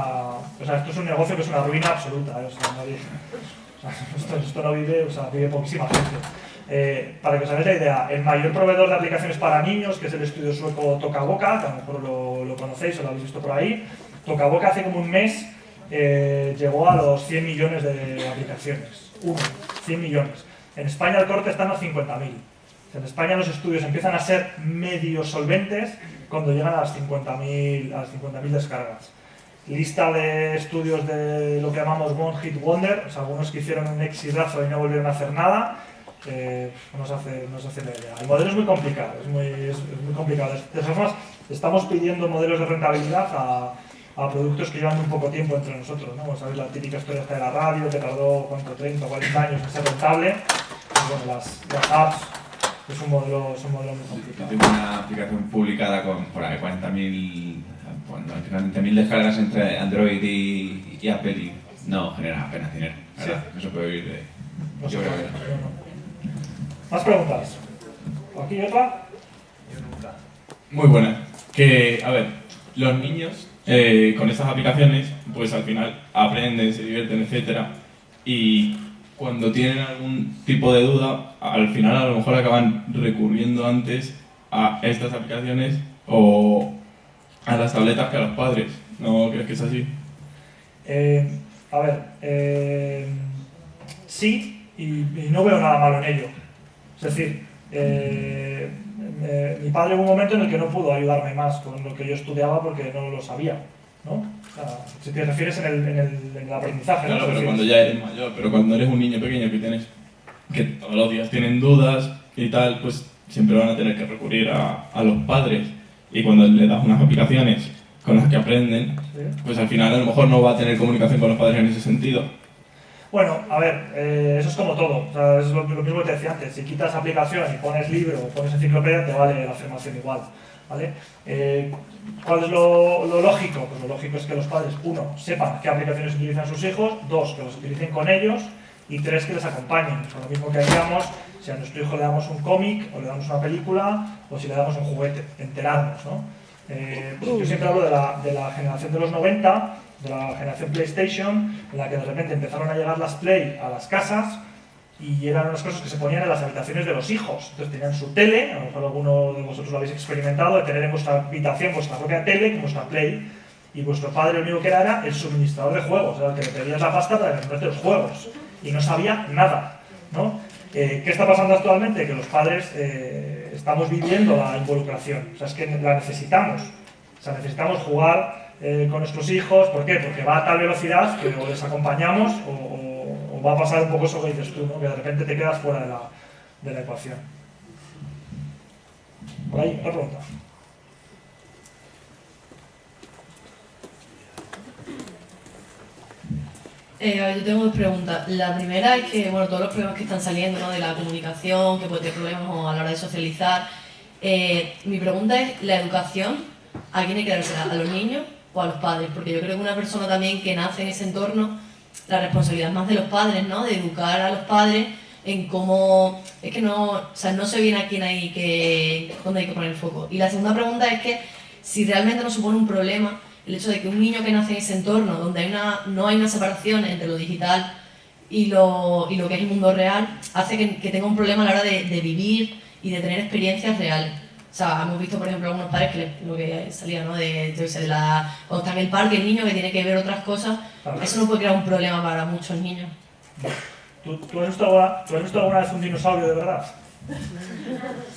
negocio que es una ruina absoluta, o sea, esto no vive, vive poquísima gente. Para que os hagáis la idea, el mayor proveedor de aplicaciones para niños, que es el estudio sueco Tokaboka, que a lo mejor lo conocéis o lo habéis visto por ahí. Tokaboka hace como un mes llegó a los 100 millones de aplicaciones. 100 millones. En España el corte está en los 50.000. En España los estudios empiezan a ser medio solventes cuando llegan a las 50.000 descargas. Lista de estudios de lo que llamamos One Hit Wonder, o sea, algunos que hicieron un exitazo y no volvieron a hacer nada. No se hace la idea. El modelo es muy complicado, es muy complicado. De todas formas, estamos pidiendo modelos de rentabilidad a productos que llevan muy poco tiempo entre nosotros, ¿no? Como sabéis, la típica historia esta de la radio, que tardó 30 o 40 años en ser rentable. Pues bueno, las apps es un modelo muy complicado. Tengo una aplicación publicada con por ahí 40.000 descargas entre Android y Apple y no genera apenas dinero, ¿verdad? Sí. No se puede vivir de... No se puede, no. ¿Más preguntas? ¿Aquí otra? Muy buena. Que, a ver, los niños con estas aplicaciones, pues al final aprenden, se divierten, etcétera, y cuando tienen algún tipo de duda, al final a lo mejor acaban recurriendo antes a estas aplicaciones o a las tabletas que a los padres. ¿No crees que es así? Sí, y no veo nada malo en ello. Es decir, mi padre hubo un momento en el que no pudo ayudarme más con lo que yo estudiaba porque no lo sabía, ¿no? O sea, si te refieres en el aprendizaje, claro, ¿no? Pero cuando ya eres mayor, pero cuando eres un niño pequeño que todos los días tienen dudas y tal, pues siempre van a tener que recurrir a los padres. Y cuando le das unas aplicaciones con las que aprenden, ¿sí? Pues al final a lo mejor no va a tener comunicación con los padres en ese sentido. Bueno, a ver, eso es como todo, o sea, es lo mismo que te decía antes, si quitas aplicación y pones libro o pones enciclopedia, te vale la afirmación igual, ¿vale? ¿Cuál es lo lógico? Pues lo lógico es que los padres, 1, sepan qué aplicaciones utilizan sus hijos, 2, que los utilicen con ellos, y 3, que les acompañen. Con lo mismo que haríamos si a nuestro hijo le damos un cómic, o le damos una película, o si le damos un juguete, enterarnos, ¿no? Yo siempre hablo de la generación de los 90, de la generación PlayStation, en la que de repente empezaron a llegar las Play a las casas y eran unas cosas que se ponían en las habitaciones de los hijos. Entonces tenían su tele, a lo mejor alguno de vosotros lo habéis experimentado, de tener en vuestra habitación vuestra propia tele con vuestra Play, y vuestro padre lo único que era el suministrador de juegos, era el que le pedías la pasta para comprarte los juegos, y no sabía nada, ¿no? ¿Qué está pasando actualmente? Que los padres estamos viviendo la involucración, o sea, es que la necesitamos, o sea, necesitamos jugar con nuestros hijos. ¿Por qué? Porque va a tal velocidad que o les acompañamos o va a pasar un poco eso que dices tú, ¿no? Que de repente te quedas fuera de la ecuación. Por ahí, otra pregunta. Yo tengo dos preguntas. La primera es que, bueno, todos los problemas que están saliendo, ¿no? De la comunicación, que puede tener problemas a la hora de socializar. Mi pregunta es, ¿la educación a quién hay que dársela? ¿A los niños o a los padres? Porque yo creo que una persona también que nace en ese entorno, la responsabilidad es más de los padres, ¿no? De educar a los padres en cómo... Es que no, o sea, no sé bien a quién hay que... dónde hay que poner el foco. Y la segunda pregunta es que si realmente no supone un problema el hecho de que un niño que nace en ese entorno, donde no hay una separación entre lo digital y lo que es el mundo real, hace que tenga un problema a la hora de vivir y de tener experiencias reales. O sea, hemos visto, por ejemplo, algunos padres que lo que salía, ¿no? Cuando está en el parque el niño que tiene que ver otras cosas, eso no puede crear un problema para muchos niños. ¿Tú has visto alguna vez un dinosaurio de verdad?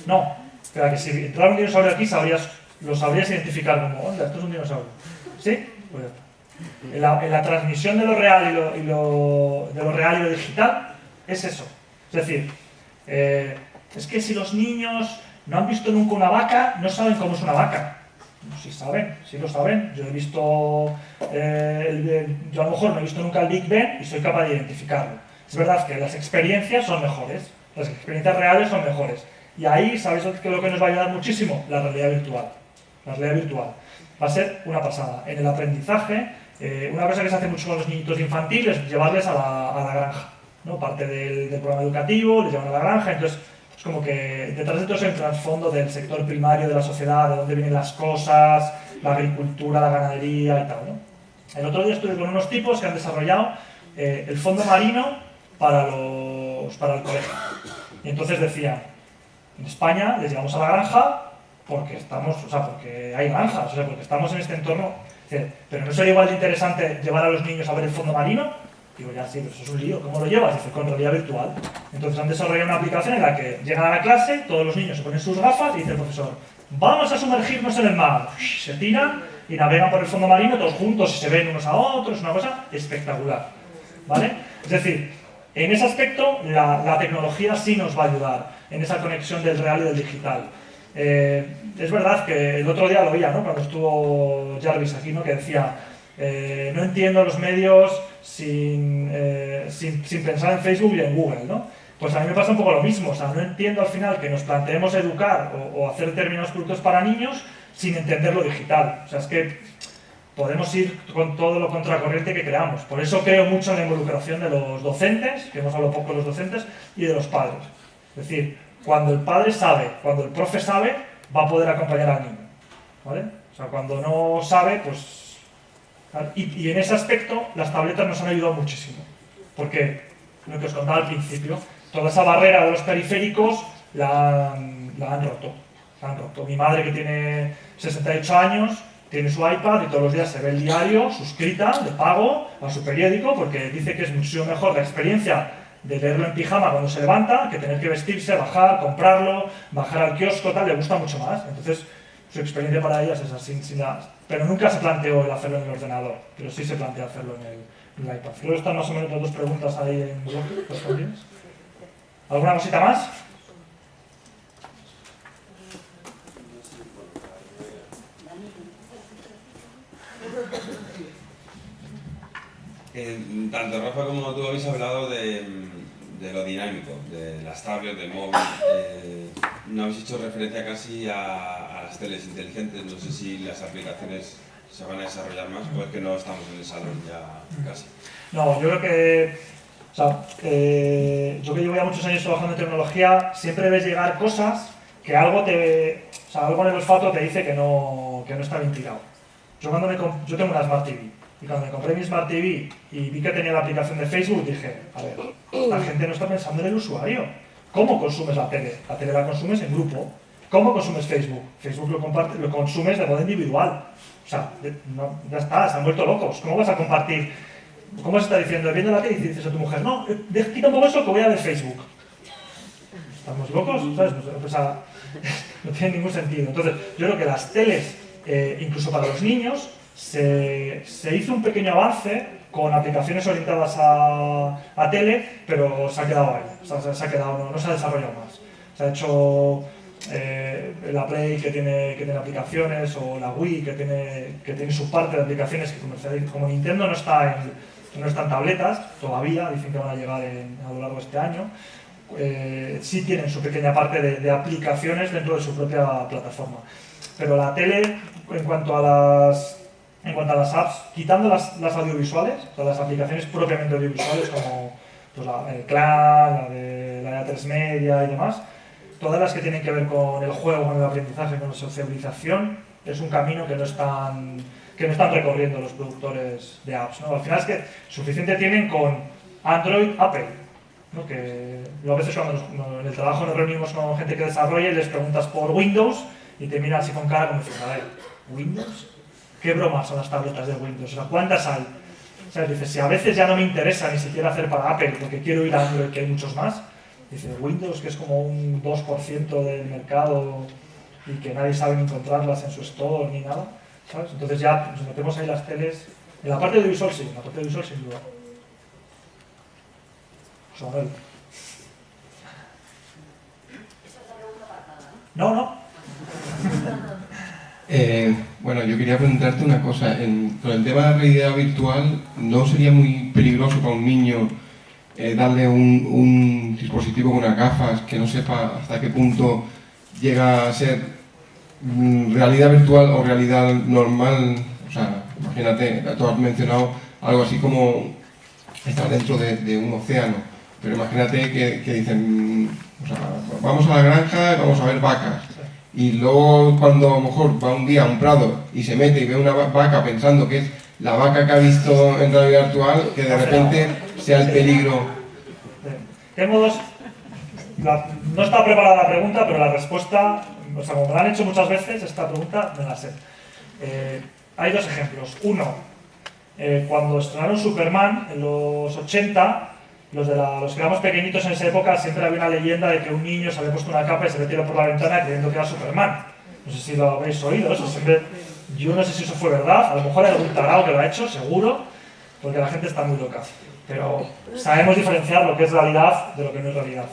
No. Pero que si entrara un dinosaurio aquí lo sabrías identificar como, onda, esto es un dinosaurio. ¿Sí? Pues ya está. En la transmisión de lo real y lo digital es eso. Es decir, es que si los niños no han visto nunca una vaca, no saben cómo es una vaca. Sí saben, sí lo saben. Yo he visto, yo a lo mejor no he visto nunca el Big Ben y soy capaz de identificarlo. Es verdad que las experiencias son mejores, las experiencias reales son mejores. Y ahí, ¿sabéis lo que nos va a ayudar muchísimo? La realidad virtual. La realidad virtual va a ser una pasada. En el aprendizaje, una cosa que se hace mucho con los niñitos infantiles es llevarles a la granja, ¿no? Parte del programa educativo, les llevan a la granja, entonces es como que detrás de todo es el trasfondo del sector primario de la sociedad, de dónde vienen las cosas, la agricultura, la ganadería y tal, ¿no? El otro día estuve con unos tipos que han desarrollado el fondo marino para el colegio. Y entonces decían, en España les llevamos a la granja porque hay granjas, porque estamos en este entorno. Pero ¿no sería igual de interesante llevar a los niños a ver el fondo marino? Digo, ya sí, pero eso es un lío, ¿cómo lo llevas? Dice, con realidad virtual. Entonces han desarrollado una aplicación en la que llegan a la clase, todos los niños se ponen sus gafas y dice el profesor, vamos a sumergirnos en el mar. Se tiran y navegan por el fondo marino todos juntos y se ven unos a otros, una cosa espectacular, ¿vale? Es decir, en ese aspecto la tecnología sí nos va a ayudar, en esa conexión del real y del digital. Es verdad que el otro día lo oía, ¿no? Cuando estuvo Jarvis aquí, ¿no? Que decía, no entiendo los medios sin pensar en Facebook y en Google, ¿no? Pues a mí me pasa un poco lo mismo, o sea, no entiendo al final que nos planteemos educar o hacer determinados productos para niños sin entender lo digital. O sea, es que podemos ir con todo lo contracorriente que creamos. Por eso creo mucho en la involucración de los docentes, que hemos hablado poco de los docentes, y de los padres. Es decir, cuando el padre sabe, cuando el profe sabe, va a poder acompañar al niño, ¿vale? O sea, cuando no sabe, pues... Y en ese aspecto, las tabletas nos han ayudado muchísimo. Porque, lo que os contaba al principio, toda esa barrera de los periféricos la han roto. Mi madre, que tiene 68 años, tiene su iPad y todos los días se ve el diario, suscrita, de pago, a su periódico, porque dice que es mucho mejor la experiencia de leerlo en pijama cuando se levanta, que tener que vestirse, bajar, comprarlo, bajar al kiosco, tal, le gusta mucho más. Entonces, su experiencia para ella es esa, pero nunca se planteó el hacerlo en el ordenador, pero sí se plantea hacerlo en el iPad. Creo que están más o menos las dos preguntas ahí en bloque, ¿los tienes? ¿Alguna cosita más? Tanto Rafa como tú habéis hablado de lo dinámico, de las tablets, del móvil. No habéis hecho referencia casi a las teles inteligentes. No sé si las aplicaciones se van a desarrollar más o es que no estamos en el salón ya casi. No, yo creo que... O sea, yo que llevo ya muchos años trabajando en tecnología, siempre ves llegar cosas que algo en el olfato te dice que no está bien tirado. Yo tengo una Smart TV. Y cuando me compré mi Smart TV y vi que tenía la aplicación de Facebook, dije, a ver, la gente no está pensando en el usuario. ¿Cómo consumes la tele? La tele la consumes en grupo. ¿Cómo consumes Facebook? Facebook lo consumes de modo individual. O sea, ya está, se han vuelto locos. ¿Cómo vas a compartir? ¿Cómo se está diciendo? Viendo la tele y dices a tu mujer, no, quita un poco eso que voy a ver Facebook. ¿Estamos locos? ¿Sabes? O sea, no tiene ningún sentido. Entonces, yo creo que las teles, incluso para los niños, se hizo un pequeño avance con aplicaciones orientadas a tele, pero se ha quedado ahí, no se ha desarrollado más. Se ha hecho la Play que tiene aplicaciones, o la Wii que tiene su parte de aplicaciones que comercializan. Como Nintendo no está no están tabletas, todavía, dicen que van a llegar a lo largo de este año. Sí tienen su pequeña parte de aplicaciones dentro de su propia plataforma. Pero la tele, en cuanto a las apps, quitando las audiovisuales, o sea, las aplicaciones propiamente audiovisuales como pues el Clan, la de A3 Media y demás, todas las que tienen que ver con el juego, con el aprendizaje, con la sociabilización, es un camino que no están recorriendo los productores de apps, ¿no? Al final es que suficiente tienen con Android, Apple, ¿no? Que a veces cuando en el trabajo nos reunimos con gente que desarrolla y les preguntas por Windows y te miran así con cara como diciendo, a ver, ¿Windows? ¿Qué bromas son las tabletas de Windows? O sea, ¿cuántas hay? O sea, dices, si a veces ya no me interesa ni siquiera hacer para Apple porque quiero ir a Android, que hay muchos más, dice, Windows, que es como un 2% del mercado y que nadie sabe ni encontrarlas en su store ni nada, ¿sabes? Entonces ya nos metemos ahí las teles. En la parte de visual sí, en la parte de visual sin duda. José Manuel. Esa es la pregunta apartada, ¿no? No. Bueno, yo quería preguntarte una cosa. Con el tema de la realidad virtual, ¿no sería muy peligroso para un niño darle un dispositivo con unas gafas que no sepa hasta qué punto llega a ser realidad virtual o realidad normal? O sea, imagínate, tú has mencionado algo así como estar dentro de un océano, pero imagínate que dicen, o sea, vamos a la granja y vamos a ver vacas. Y luego cuando a lo mejor va un día a un prado y se mete y ve una vaca pensando que es la vaca que ha visto en realidad virtual, que de repente sea el peligro. Tengo dos. No está preparada la pregunta, pero la respuesta, o sea, como me la han hecho muchas veces, esta pregunta me la sé. Hay dos ejemplos. Uno, cuando estrenaron Superman en los 80, los que éramos pequeñitos en esa época, siempre había una leyenda de que un niño se había puesto una capa y se le tiró por la ventana creyendo que era Superman. No sé si lo habéis oído, eso siempre. Yo no sé si eso fue verdad, a lo mejor hay algún tarao que lo ha hecho, seguro, porque la gente está muy loca. Pero sabemos diferenciar lo que es realidad de lo que no es realidad.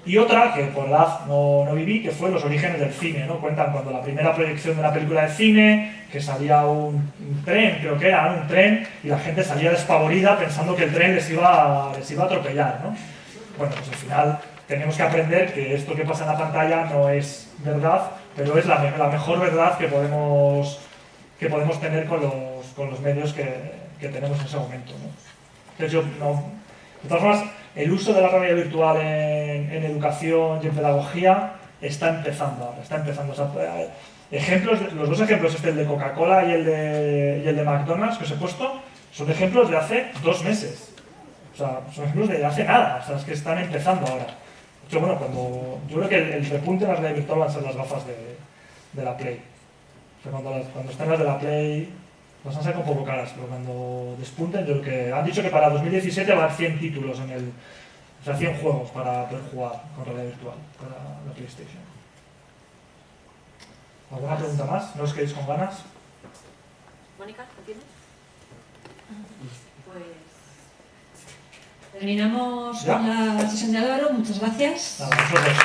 Y otra, que por edad no viví, que fue los orígenes del cine, ¿no? Cuentan cuando la primera proyección de una película de cine, que salía un tren, creo que era, un tren, y la gente salía despavorida pensando que el tren les iba a atropellar, ¿no? Bueno, pues al final tenemos que aprender que esto que pasa en la pantalla no es verdad, pero es la mejor verdad que podemos tener con los medios que tenemos en ese momento, ¿no? Entonces yo no... De todas formas, el uso de la realidad virtual en educación y en pedagogía está empezando ahora, O sea, los dos ejemplos, el de Coca-Cola y el de McDonald's que os he puesto, son ejemplos de hace 2 meses. O sea, son ejemplos de hace nada, o sea, es que están empezando ahora. Yo, bueno, yo creo que el repunte de la realidad virtual van a ser las gafas de la Play. O sea, cuando estén las de la Play, las han sacado un poco caras, pero cuando despunten, yo creo que han dicho que para 2017 va a haber 100 títulos o sea, 100 juegos para poder jugar con realidad virtual para la PlayStation. ¿Alguna pregunta más? ¿No os quedéis con ganas? Mónica, ¿entiendes? Pues terminamos con la sesión de oro. Muchas gracias. Nada, nosotros.